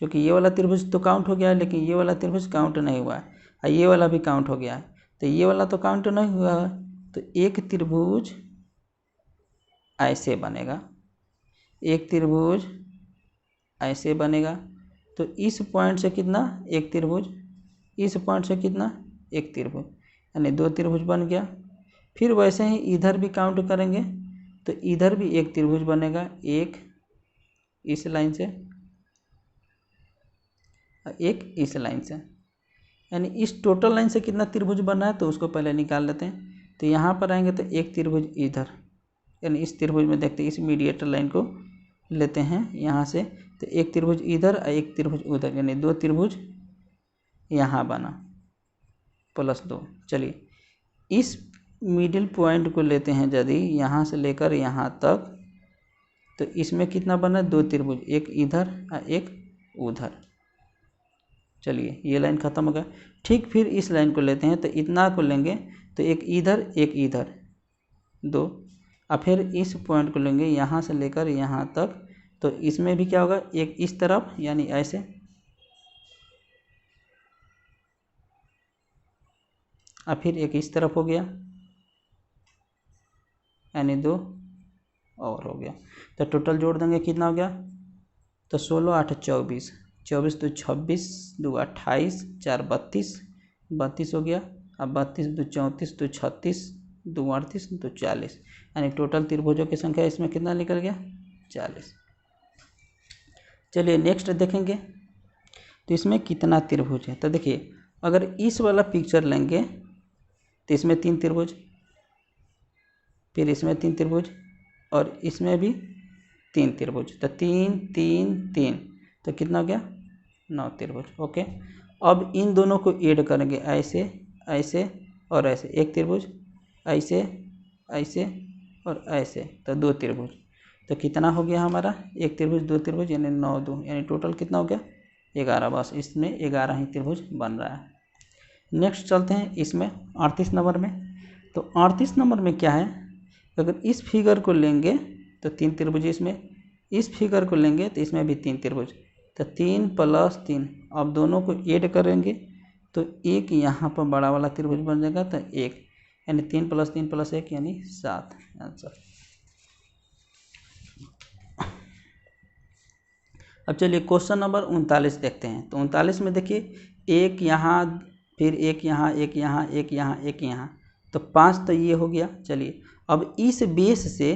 Speaker 1: क्योंकि ये वाला त्रिभुज तो काउंट हो गया है, लेकिन ये वाला त्रिभुज काउंट नहीं हुआ है, और ये वाला भी काउंट हो गया है, तो ये वाला तो काउंट नहीं हुआ है, तो एक त्रिभुज ऐसे बनेगा, एक त्रिभुज ऐसे बनेगा, तो इस पॉइंट से कितना, एक त्रिभुज, इस पॉइंट से कितना, एक त्रिभुज, यानी 2 त्रिभुज बन गया। फिर वैसे ही इधर भी काउंट करेंगे तो इधर भी एक त्रिभुज बनेगा, एक इस लाइन से, एक इस लाइन से, यानी इस टोटल लाइन से कितना त्रिभुज बना है तो उसको पहले निकाल लेते हैं। तो यहाँ पर आएंगे तो एक त्रिभुज इधर, यानी इस त्रिभुज में देखते हैं, इस मीडिएटर लाइन को लेते हैं यहाँ से, तो एक त्रिभुज इधर और एक त्रिभुज उधर, यानी दो त्रिभुज यहाँ बना +2। चलिए इस मिडिल पॉइंट को लेते हैं यदि यहाँ से लेकर यहाँ तक, तो इसमें कितना बना, दो त्रिभुज, एक इधर और एक उधर। चलिए ये लाइन खत्म हो गया। ठीक फिर इस लाइन को लेते हैं, तो इतना को लेंगे तो एक इधर दो, और फिर इस पॉइंट को लेंगे यहाँ से लेकर यहाँ तक, तो इसमें भी क्या होगा, एक इस तरफ यानी ऐसे, और फिर एक इस तरफ हो गया, यानी दो और हो गया। तो टोटल जोड़ देंगे कितना हो गया, तो 16 8 24, 24 तो 26, 2 28, 4 32, 32 हो गया। अब 32 2 34, 2 36, 2 38, तो 40, यानी टोटल त्रिभुजों की संख्या इसमें कितना निकल गया, 40। चलिए नेक्स्ट देखेंगे तो इसमें कितना त्रिभुज है। तो देखिए अगर इस वाला पिक्चर लेंगे तो इसमें 3 त्रिभुज, फिर इसमें 3 त्रिभुज, और इसमें भी 3 त्रिभुज, तो 3 3 3, तो कितना हो गया, 9 त्रिभुज। ओके, अब इन दोनों को ऐड करेंगे, ऐसे ऐसे और ऐसे, एक त्रिभुज, ऐसे ऐसे और ऐसे, तो 2 त्रिभुज। तो कितना हो गया हमारा, एक त्रिभुज 2 त्रिभुज, यानी 9 2, यानी टोटल कितना हो गया, 11। बस इसमें 11 ही त्रिभुज बन रहा है। नेक्स्ट चलते हैं इसमें 38 नंबर में। तो 38 नंबर में क्या है, अगर इस फिगर को लेंगे तो 3 त्रिभुज इसमें, इस फिगर को लेंगे तो इसमें भी 3 त्रिभुज, तो 3 + 3, अब दोनों को ऐड करेंगे तो एक यहाँ पर बड़ा वाला त्रिभुज बन जाएगा, तो 1, यानी 3 + 3 + 1 यानी 7 आंसर। अब चलिए क्वेश्चन नंबर 39 देखते हैं। तो 39 में देखिए एक यहाँ, फिर एक यहाँ, एक यहाँ, एक यहाँ, एक यहाँ, तो 5 तो ये हो गया। चलिए अब इस बेस से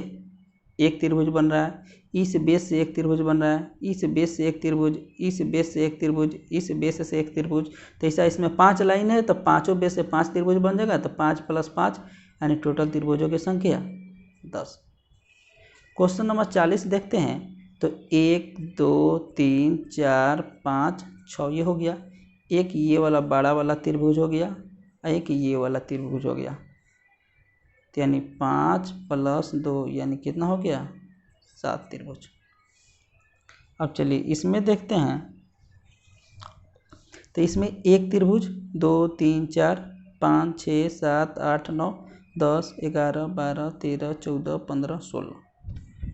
Speaker 1: एक त्रिभुज बन रहा है, इस बेस से एक त्रिभुज बन रहा है, इस बेस से एक त्रिभुज, इस बेस से एक त्रिभुज, इस बेस से एक त्रिभुज, तो ऐसा इसमें 5 लाइन है, तो पाँचों बेस से 5 त्रिभुज बन जाएगा, तो 5 + 5 यानी टोटल त्रिभुजों की संख्या 10। क्वेश्चन नंबर 40 देखते हैं। तो 1 2 3 4 5 6 ये हो गया, एक ये वाला बड़ा वाला त्रिभुज हो गया, एक ये वाला त्रिभुज हो गया, तो यानी 5 + 2 यानी कितना हो गया, 7 त्रिभुज। अब चलिए इसमें देखते हैं। तो इसमें एक त्रिभुज 2 3 4 5 6 7 8 9 10 11 12 13 14 15 16,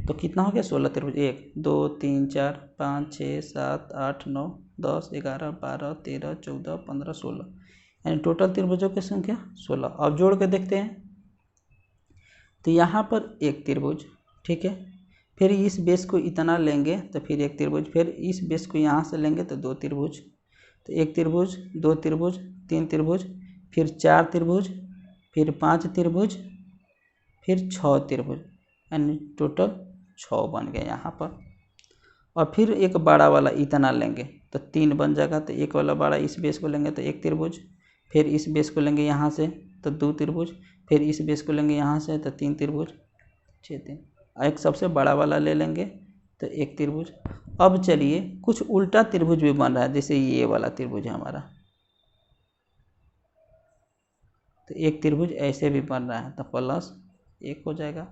Speaker 1: तो कितना हो गया, 16 त्रिभुज। 1 2 3 4 5 6 7 8 9 10 11 12 13 14 15 16, यानी टोटल त्रिभुजों की संख्या 16। अब जोड़ के देखते हैं। तो यहाँ पर एक त्रिभुज, ठीक है, फिर इस बेस को इतना लेंगे तो फिर एक त्रिभुज, फिर इस बेस को यहाँ से लेंगे तो 2 त्रिभुज, तो एक त्रिभुज, 2 त्रिभुज, 3 त्रिभुज, फिर 4 त्रिभुज, फिर 5 त्रिभुज, फिर 6 त्रिभुज, यानी टोटल 6 बन गए यहाँ पर। और फिर एक बड़ा वाला इतना लेंगे तो 3 बन जाएगा, तो एक वाला बड़ा इस बेस को लेंगे तो एक त्रिभुज, फिर इस बेस को लेंगे यहाँ से तो 2 त्रिभुज, फिर इस बेस को लेंगे यहाँ से तो 3 त्रिभुज, 6 3, एक सबसे बड़ा वाला ले लेंगे तो एक त्रिभुज। अब चलिए कुछ उल्टा त्रिभुज भी बन रहा है, जैसे ये वाला त्रिभुज है हमारा, तो एक त्रिभुज ऐसे भी बन रहा है, तो +1 हो जाएगा।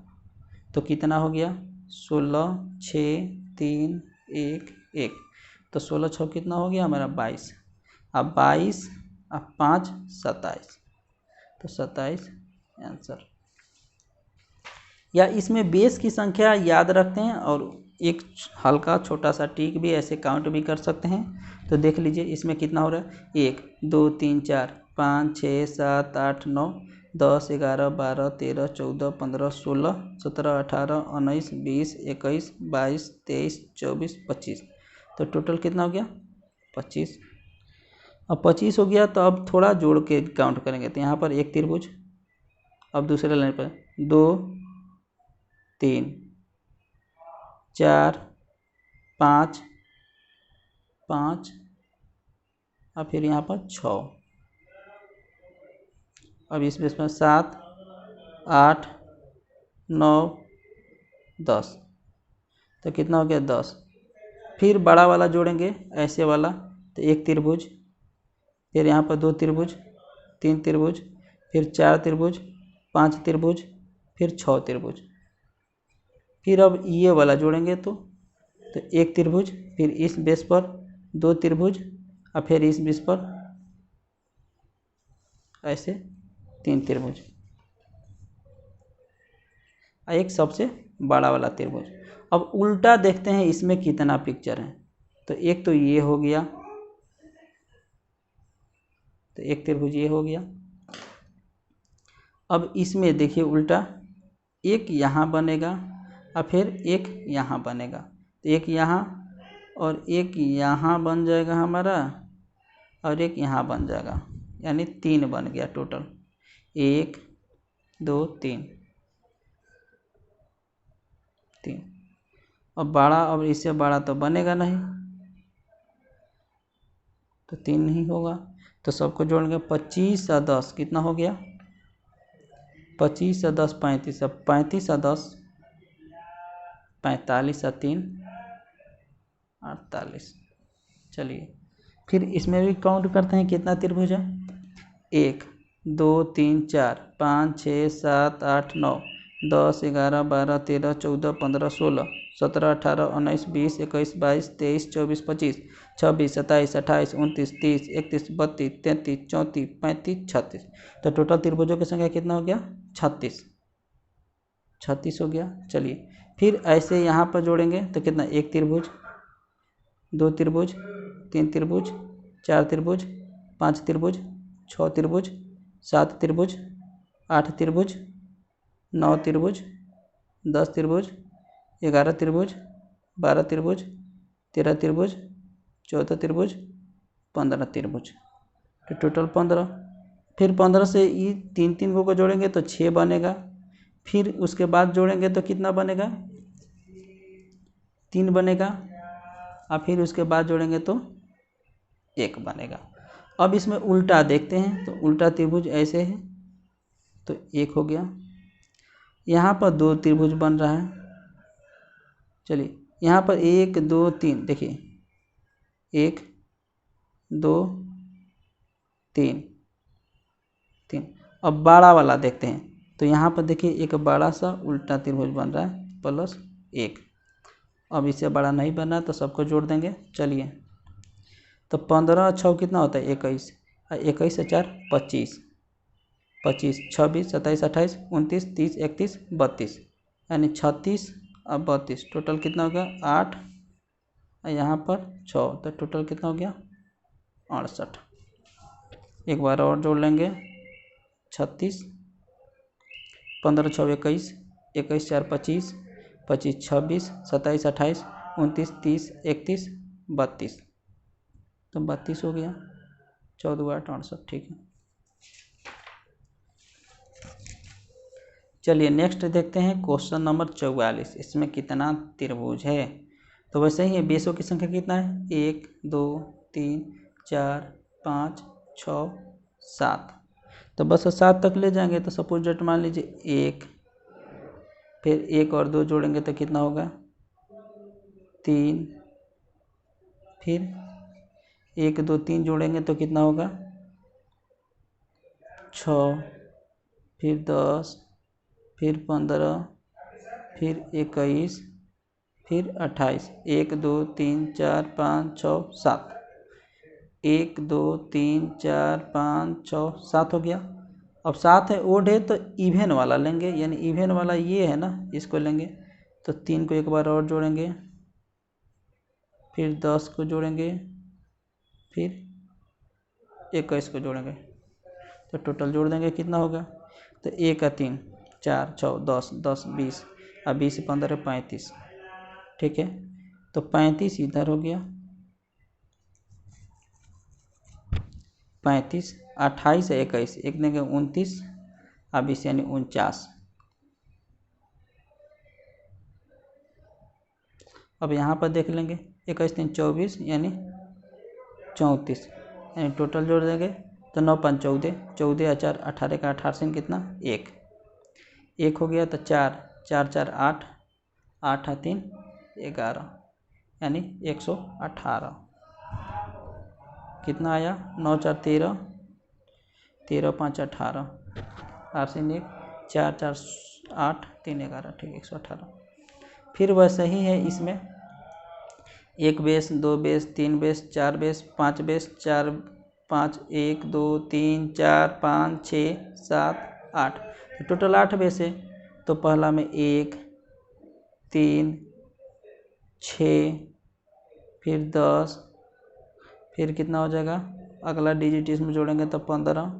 Speaker 1: तो कितना हो गया, 16 6 3 1 1, तो 16 6 कितना हो गया हमारा, 22। अब 22 अब 5 27, तो 27 आंसर। या इसमें बेस की संख्या याद रखते हैं और एक हल्का छोटा सा टिक भी ऐसे काउंट भी कर सकते हैं। तो देख लीजिए इसमें कितना हो रहा है, 1 2 3 4 5 6 7 8 9 10 11 12 13 14 15 16 17 18 19 20 21 22 23 24 25, तो टोटल कितना हो गया, 25। अब 25 हो गया, तो अब थोड़ा जोड़ के काउंट करेंगे। तो यहाँ पर एक त्रिभुज, अब दूसरे लाइन पर 2 3 4 5 5 और फिर यहाँ पर 6। अब इसमें 7 8 9 10, तो कितना हो गया 10। फिर बड़ा वाला जोड़ेंगे ऐसे वाला, तो एक त्रिभुज, फिर यहाँ पर 2 त्रिभुज, 3 त्रिभुज, फिर 4 त्रिभुज, 5 त्रिभुज, फिर 6 त्रिभुज। फिर अब ये वाला जोड़ेंगे तो एक त्रिभुज, फिर इस बेस पर 2 त्रिभुज और फिर इस बेस पर ऐसे 3 त्रिभुज, एक सबसे बड़ा वाला त्रिभुज। अब उल्टा देखते हैं इसमें कितना पिक्चर है। तो एक तो ये हो गया, तो एक त्रिभुज ये हो गया। अब इसमें देखिए उल्टा, एक यहाँ बनेगा और फिर एक यहाँ बनेगा, तो एक यहाँ और एक यहाँ बन जाएगा हमारा, और एक यहाँ बन जाएगा, यानी 3 बन गया टोटल। 1 2 3 3। अब बड़ा, अब इससे बड़ा तो बनेगा नहीं, तो 3 नहीं होगा, तो सबको जोड़ेंगे। 25 और 10 कितना हो गया? 25 और 10 35, अब 35 और 10 45 और 3 48। चलिए फिर इसमें भी काउंट करते हैं कितना त्रिभुज है। 1 2 3 4 5 6 7 8 9 10 11 12 13 14 15 16 17 18 19 20 21 22 23 24 25 26 27 28 29 30 31 32 33 34 35 36। तो टोटल त्रिभुजों की संख्या कितना हो गया? 36 हो गया। चलिए फिर ऐसे यहाँ पर जोड़ेंगे तो कितना? एक त्रिभुज, 2 त्रिभुज, 3 त्रिभुज, 4 त्रिभुज, 5 त्रिभुज, 6 त्रिभुज, 7 त्रिभुज, 8 त्रिभुज, 9 त्रिभुज, 10 त्रिभुज, 11 त्रिभुज, 12 त्रिभुज, 13 त्रिभुज, 14 त्रिभुज, 15 त्रिभुज, तो टोटल 15। फिर 15 से ये 3 को जोड़ेंगे तो 6 बनेगा। फिर उसके बाद जोड़ेंगे तो कितना बनेगा? 3 बनेगा, और फिर उसके बाद जोड़ेंगे तो 1 बनेगा। अब इसमें उल्टा देखते हैं, तो उल्टा त्रिभुज ऐसे है, तो 1 हो गया। यहाँ पर 2 त्रिभुज बन रहा है। चलिए यहाँ पर 1 2 3, देखिए 1 2 3 3। अब बड़ा वाला देखते हैं, तो यहाँ पर देखिए एक बड़ा सा उल्टा त्रिभुज बन रहा है प्लस 1। अब इससे बड़ा नहीं बना तो सबको जोड़ देंगे। चलिए तो 15 और 6 कितना होता है? 21, 21 से 4 25, 25 26 27 28 29 30 31 32, यानी 36 और 32, टोटल कितना हो गया? 8, और यहाँ पर 6, तो टोटल कितना हो गया? 68। एक बार और जोड़ लेंगे। 36, 15 6 21, 21 4 25, 25 26 27 28 29 30 31 32, तो 32 हो गया। 14 8 68, ठीक है। चलिए नेक्स्ट देखते हैं क्वेश्चन नंबर 44। इसमें कितना त्रिभुज है? तो वैसे ही है, बेसों की संख्या कितना है? 1 2 3 4 5 6 7, तो बस 7 तक ले जाएंगे। तो सपोज डेट मान लीजिए 1, फिर 1 और 2 जोड़ेंगे तो कितना होगा? 3, फिर 1 2 3 जोड़ेंगे तो कितना होगा? 6, फिर 10, फिर 15, फिर 21, फिर 28। 1 2 3 4 5 6 7, 1 2 3 4 5 6 7 हो गया। अब 7 है, ओड है, तो इवेन वाला लेंगे, यानी इवेन वाला ये है ना, इसको लेंगे। तो 3 को एक बार और जोड़ेंगे, फिर 10 को जोड़ेंगे, फिर 21 को जोड़ेंगे, तो टोटल जोड़ देंगे कितना होगा? तो 1 और 3 4 6 10 10 20, और 20 से 15 35, ठीक है। तो 35 इधर हो गया, 35, 28 से 21, एक देंगे 29, और 20 यानी 49, अब यहाँ पर देख लेंगे 21 3 24 यानी 34, यानी टोटल जोड़ देंगे तो 9 5 14, 14 4 18 का 18 कितना 1 हो गया, तो 4 4 4 8, 8 3 11, यानी 118 कितना आया 9 4 13, 13 5 18, 1 4 4 8 3 11, ठीक 118। फिर वैसे ही है इसमें 1 base 2 base 3 base 4 base 5 base 4 5 1 2 3 4 5 6 7 8, तो टोटल 8 बेस है। तो पहला में 1 3 6, फिर 10, फिर कितना हो जाएगा, अगला डिजिट इसमें जोड़ेंगे तो 15,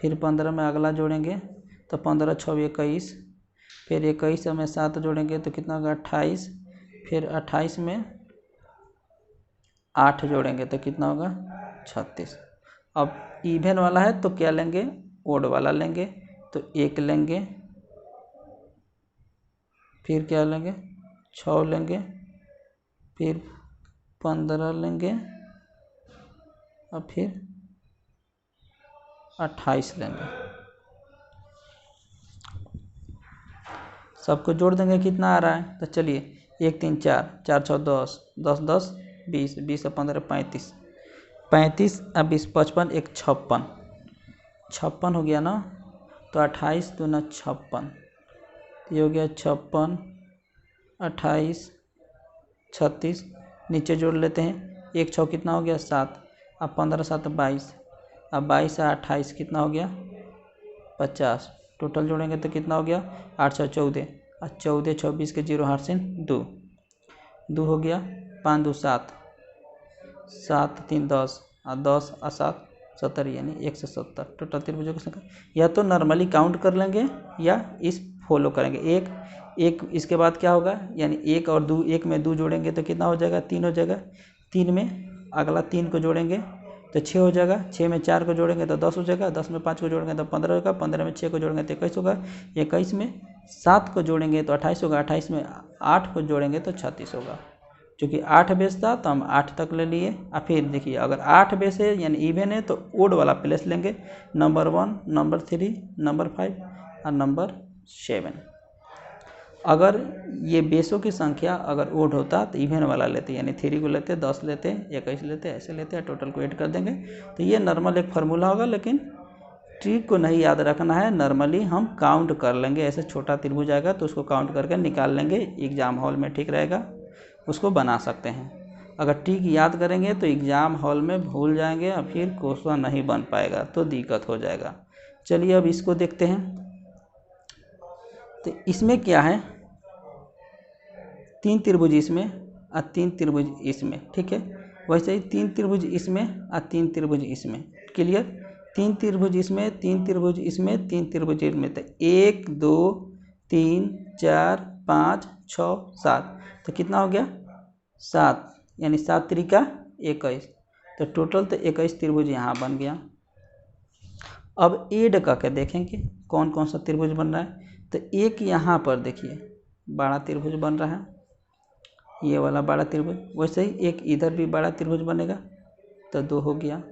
Speaker 1: फिर 15 में अगला जोड़ेंगे तो 15 6 21, फिर 21 में 7 जोड़ेंगे तो कितना होगा 28, फिर 28 में 8 जोड़ेंगे तो कितना होगा 36। अब इवन वाला है तो क्या लेंगे, ओड वाला लेंगे, तो 1 लेंगे, फिर क्या लेंगे 6 लेंगे, फिर 15 लेंगे और फिर 28 लेंगे। सबको जोड़ देंगे कितना आ रहा है, तो चलिए 1 3 4 4 6 10 10 10 20 20 और 15 35, 35 और 20 55, 1 56, 56 हो गया ना, तो 28 दूना 56, ये हो गया 56 28 36, नीचे जोड़ लेते हैं 1 6 कितना हो गया 7, अब 15 7 22, अब 22 और 28 कितना हो गया 50, टोटल जोड़ेंगे तो कितना हो गया 8 6 14, और 14 26 के 0 हाथ से 2 2 हो गया, 5 2 7, 7 3 10, और 10 और 7 70, यानी 170 टोटल त्रिभुजों की संख्या। या तो नॉर्मली काउंट कर लेंगे या इस फॉलो करेंगे, एक इसके बाद क्या होगा, यानी 1 और 2, 1 में 2 जोड़ेंगे तो कितना हो जाएगा 3 हो जाएगा, 3 में अगला 3 को जोड़ेंगे तो 6 हो जाएगा, 6 में 4 को जोड़ेंगे तो 10 हो जाएगा, 10 में 5 को जोड़ेंगे तो 15 होगा, 15 में 6 को जोड़ेंगे तो 21 होगा, 21 में 7 को जोड़ेंगे तो 28 होगा, 28 में 8 को जोड़ेंगे तो 36 होगा। क्योंकि 8 बेस था तो हम 8 तक ले लिए। और फिर देखिए अगर 8 बेस है यानी इवन है तो ओड वाला प्लेस लेंगे, नंबर 1, नंबर 3, नंबर 5 और नंबर 7। अगर ये बेसों की संख्या अगर ओड होता तो इवन वाला लेते, यानी 3 को लेते, 10 लेते, 21 लेते, ऐसे लेते हैं, टोटल को ऐड कर देंगे। तो ये नॉर्मल एक फार्मूला होगा, लेकिन ट्रिक को नहीं याद रखना है, नॉर्मली हम काउंट कर लेंगे। ऐसे छोटा त्रिभुज आएगा तो उसको काउंट करके निकाल लेंगे, एग्जाम हॉल में ठीक रहेगा, उसको बना सकते हैं। अगर ट्रिक याद करेंगे तो एग्ज़ाम हॉल में भूल जाएंगे और फिर क्वेश्चन नहीं बन पाएगा तो दिक्कत हो जाएगा। चलिए अब इसको देखते हैं। तो इसमें क्या है, 3 त्रिभुज इसमें और 3 त्रिभुज इसमें, ठीक है। वैसे ही 3 त्रिभुज इसमें और 3 त्रिभुज इसमें, क्लियर। 3 त्रिभुज इसमें, 3 त्रिभुज इसमें, 3 त्रिभुज इसमें, तो 1 2 3 4 5 6 7, तो कितना हो गया 7, यानी 7 त्रिका 21, तो टोटल तो 21 त्रिभुज यहाँ बन गया। अब ऐड करके देखेंगे कौन कौन सा त्रिभुज बन रहा है। तो एक यहाँ पर देखिए बड़ा त्रिभुज बन रहा है, ये वाला बड़ा त्रिभुज, वैसे ही एक इधर भी बड़ा त्रिभुज बनेगा, तो 2 हो गया।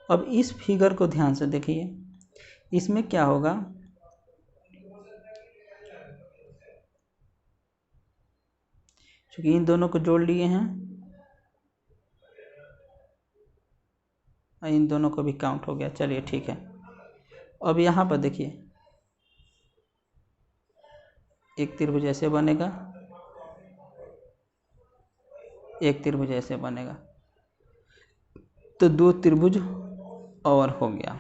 Speaker 1: अब इस फिगर को ध्यान से देखिए, इसमें क्या होगा, क्योंकि इन दोनों को जोड़ लिए हैं, इन दोनों को भी काउंट हो गया, चलिए ठीक है। अब यहाँ पर देखिए एक त्रिभुज ऐसे बनेगा, एक त्रिभुज ऐसे बनेगा, तो 2 त्रिभुज और हो गया।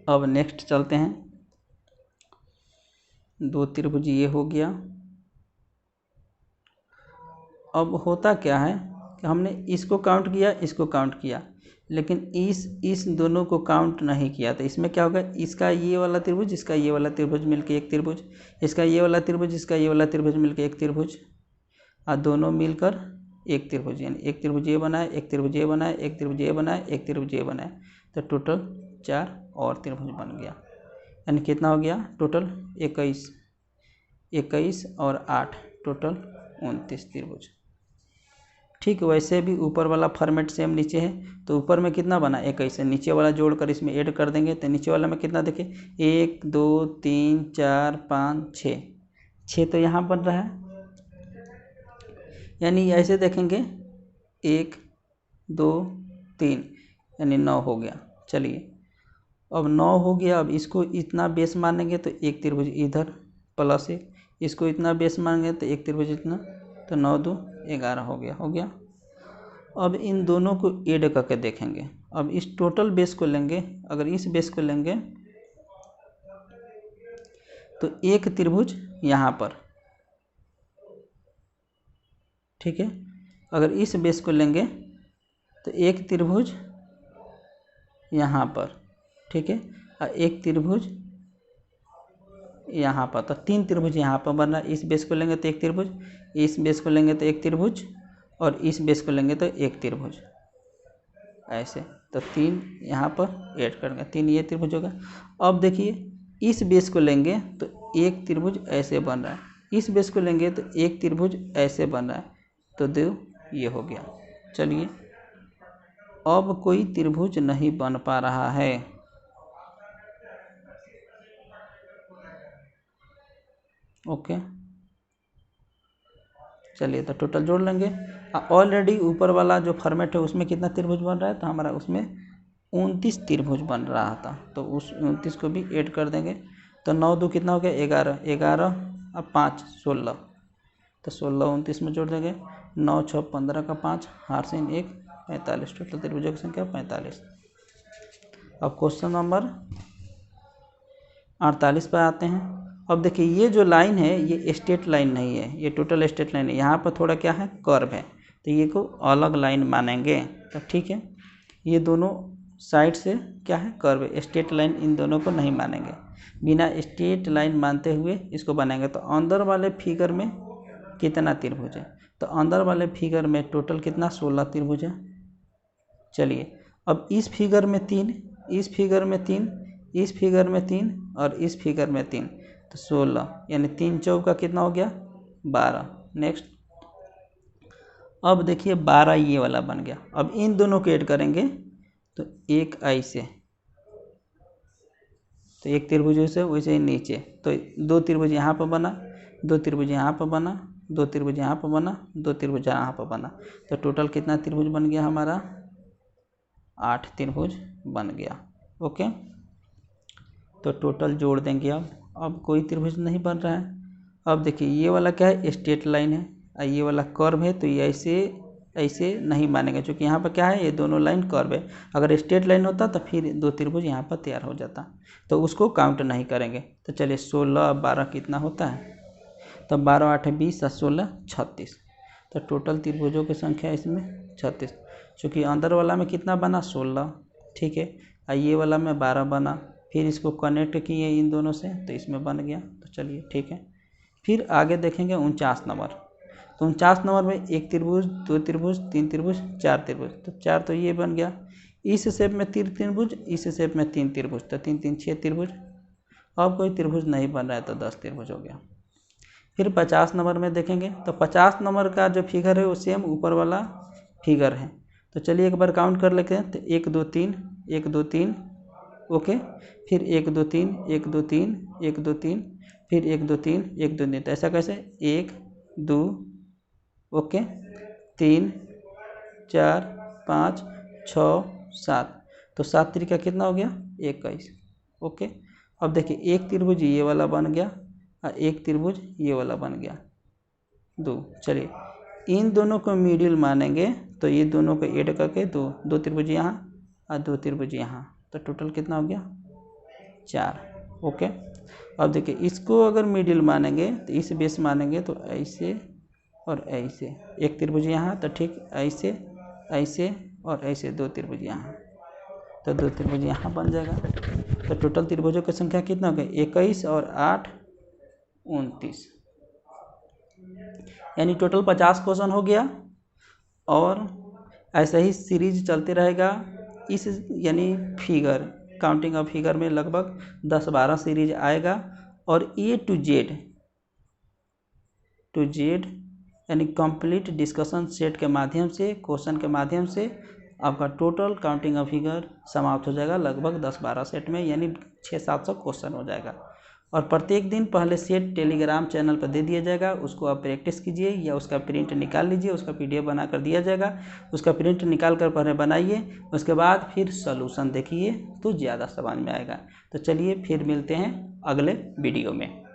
Speaker 1: अब नेक्स्ट चलते हैं, 2 त्रिभुज ये हो गया। अब होता क्या है कि हमने इसको काउंट किया, इसको काउंट किया, लेकिन इस दोनों को काउंट नहीं किया। तो इसमें क्या होगा, इसका ये वाला त्रिभुज, इसका ये वाला त्रिभुज मिलके एक त्रिभुज, इसका ये वाला त्रिभुज, इसका ये वाला त्रिभुज मिलके एक त्रिभुज, और दोनों मिलकर एक त्रिभुज, यानी एक त्रिभुज ये बनाए, एक त्रिभुज ये बनाए, एक त्रिभुज ये बनाए, एक त्रिभुज ये बनाए, तो टोटल 4 और त्रिभुज बन गया। यानी कितना हो गया टोटल 21, 21 और 8 टोटल 29 त्रिभुज। ठीक वैसे भी ऊपर वाला फॉर्मेट सेम नीचे है, तो ऊपर में कितना बना 21 है, नीचे वाला जोड़कर इसमें ऐड कर देंगे तो नीचे वाला में कितना देखें 1 2 3 4 5 6 तो यहाँ बन रहा है, यानी ऐसे देखेंगे 1 2 3 यानी 9 हो गया। चलिए अब 9 हो गया, अब इसको इतना बेस मानेंगे तो एक त्रिभुज इधर प्लस 1, इसको इतना बेस मानेंगे तो एक त्रिभुज इतना, तो 9 2 11 हो गया। अब इन दोनों को ऐड करके देखेंगे। अब इस टोटल बेस को लेंगे, अगर इस बेस को लेंगे तो एक त्रिभुज यहाँ पर, ठीक है। अगर इस बेस को लेंगे तो एक त्रिभुज यहाँ पर, ठीक है, और एक त्रिभुज यहाँ पर, तो 3 त्रिभुज यहाँ पर बन रहा है। इस बेस को लेंगे तो एक त्रिभुज, इस बेस को लेंगे तो एक त्रिभुज, और इस बेस को लेंगे तो एक त्रिभुज, ऐसे। तो 3 यहाँ पर ऐड करेंगे, 3 ये त्रिभुज होगा। अब देखिए इस बेस को लेंगे तो एक त्रिभुज ऐसे बन रहा है, इस बेस को लेंगे तो एक त्रिभुज ऐसे बन रहा है, तो 2 ये हो गया। चलिए अब कोई त्रिभुज नहीं बन पा रहा है, ओके। चलिए तो टोटल जोड़ लेंगे। ऑलरेडी ऊपर वाला जो फॉर्मेट है उसमें कितना त्रिभुज बन रहा है, तो हमारा उसमें 29 त्रिभुज बन रहा था, तो उस 29 को भी ऐड कर देंगे। तो 9 2 कितना हो गया 11, 11 अब 5 16, तो 16 29 में जोड़ देंगे। 9 6 15 का 5 हार से 1 45, टोटल त्रिभुजों की संख्या 45। अब क्वेश्चन नंबर 48 पर आते हैं। अब देखिए ये जो लाइन है ये स्ट्रेट लाइन नहीं है, ये टोटल स्ट्रेट लाइन है, यहाँ पर थोड़ा क्या है कर्व है, तो ये को अलग लाइन मानेंगे। तो ठीक है, ये दोनों साइड से क्या है कर्व है, स्ट्रेट लाइन इन दोनों को नहीं मानेंगे, बिना स्ट्रेट लाइन मानते हुए इसको बनाएंगे। तो अंदर वाले फिगर में कितना त्रिभुज है, तो अंदर वाले फिगर में टोटल कितना 16 त्रिभुज है। चलिए अब इस फिगर में 3, इस फिगर में 3, इस फिगर में 3 और इस फिगर में 3, तो 16, यानी 3 चौका कितना हो गया 12। नेक्स्ट अब देखिए 12 ये वाला बन गया। अब इन दोनों को ऐड करेंगे तो एक ऐसे, तो एक त्रिभुज से वैसे ही नीचे, तो 2 त्रिभुज यहाँ पर बना, 2 त्रिभुज यहाँ पर बना, 2 त्रिभुज यहाँ पर बना, 2 त्रिभुज यहाँ पर बना, तो टोटल कितना त्रिभुज बन गया हमारा 8 त्रिभुज बन गया, ओके। तो टोटल जोड़ देंगे। अब कोई त्रिभुज नहीं बन रहा है। अब देखिए ये वाला क्या है स्ट्रेट लाइन है, और ये वाला कर्व है, तो ये ऐसे ऐसे नहीं मानेंगे, क्योंकि यहाँ पर क्या है ये दोनों लाइन कर्व है। अगर स्ट्रेट लाइन होता तो फिर 2 त्रिभुज यहाँ पर तैयार हो जाता, तो उसको काउंट नहीं करेंगे। तो चलिए 16 12 कितना होता है, तो 12 8 20 और 16 36, तो टोटल त्रिभुजों की संख्या इसमें 36। चूँकि अंदर वाला में कितना बना 16, ठीक है, और ये वाला में 12 बना, फिर इसको कनेक्ट किए इन दोनों से तो इसमें बन गया। तो चलिए ठीक है, फिर आगे देखेंगे 49 नंबर। तो 49 नंबर में एक त्रिभुज, 2 त्रिभुज, 3 त्रिभुज, 4 त्रिभुज, तो 4 तो ये बन गया। इस शेप में 3 त्रिभुज, इस शेप में 3 त्रिभुज, तो 3 3 6 त्रिभुज। अब कोई त्रिभुज नहीं बन रहा है तो 10 त्रिभुज हो गया। फिर 50 नंबर में देखेंगे, तो 50 नंबर का जो फिगर है वो सेम ऊपर वाला फिगर है। तो चलिए एक बार काउंट कर लेते हैं। तो 1 2 3 1 2 3, ओके, फिर 1 2 3 1 2 3 1 2 3, फिर 1 2 3 1 2 3, तो ऐसा कैसे 1 2, ओके, 3 4 5 6 7, तो 7 त्रिका कितना हो गया 21, ओके। अब देखिए एक त्रिभुज ये वाला बन गया और एक त्रिभुज ये वाला बन गया 2। चलिए इन दोनों को मिडिल मानेंगे, तो ये दोनों को ऐड करके 2 त्रिभुज यहाँ और 2 त्रिभुज यहाँ, तो टोटल कितना हो गया 4, ओके। अब देखिए इसको अगर मिडिल मानेंगे तो इस बेस मानेंगे तो ऐसे और ऐसे, एक त्रिभुज यहाँ, तो ठीक ऐसे ऐसे और ऐसे 2 त्रिभुज यहाँ, तो 2 त्रिभुज यहाँ बन जाएगा। तो टोटल त्रिभुजों की संख्या कितना हो गया 21 और 8 29, यानी टोटल 50 क्वेश्चन हो गया। और ऐसा ही सीरीज चलते रहेगा। इस यानी फिगर काउंटिंग ऑफ फिगर में लगभग 10-12 सीरीज आएगा। और A to Z यानी कंप्लीट डिस्कशन सेट के माध्यम से, क्वेश्चन के माध्यम से आपका टोटल काउंटिंग ऑफ फिगर समाप्त हो जाएगा लगभग 10-12 सेट में, यानी 600-700 क्वेश्चन हो जाएगा। और प्रत्येक दिन पहले सेट टेलीग्राम चैनल पर दे दिया जाएगा, उसको आप प्रैक्टिस कीजिए या उसका प्रिंट निकाल लीजिए, उसका PDF बना कर दिया जाएगा, उसका प्रिंट निकाल कर पहले बनाइए, उसके बाद फिर सॉल्यूशन देखिए तो ज़्यादा समझ में आएगा। तो चलिए फिर मिलते हैं अगले वीडियो में।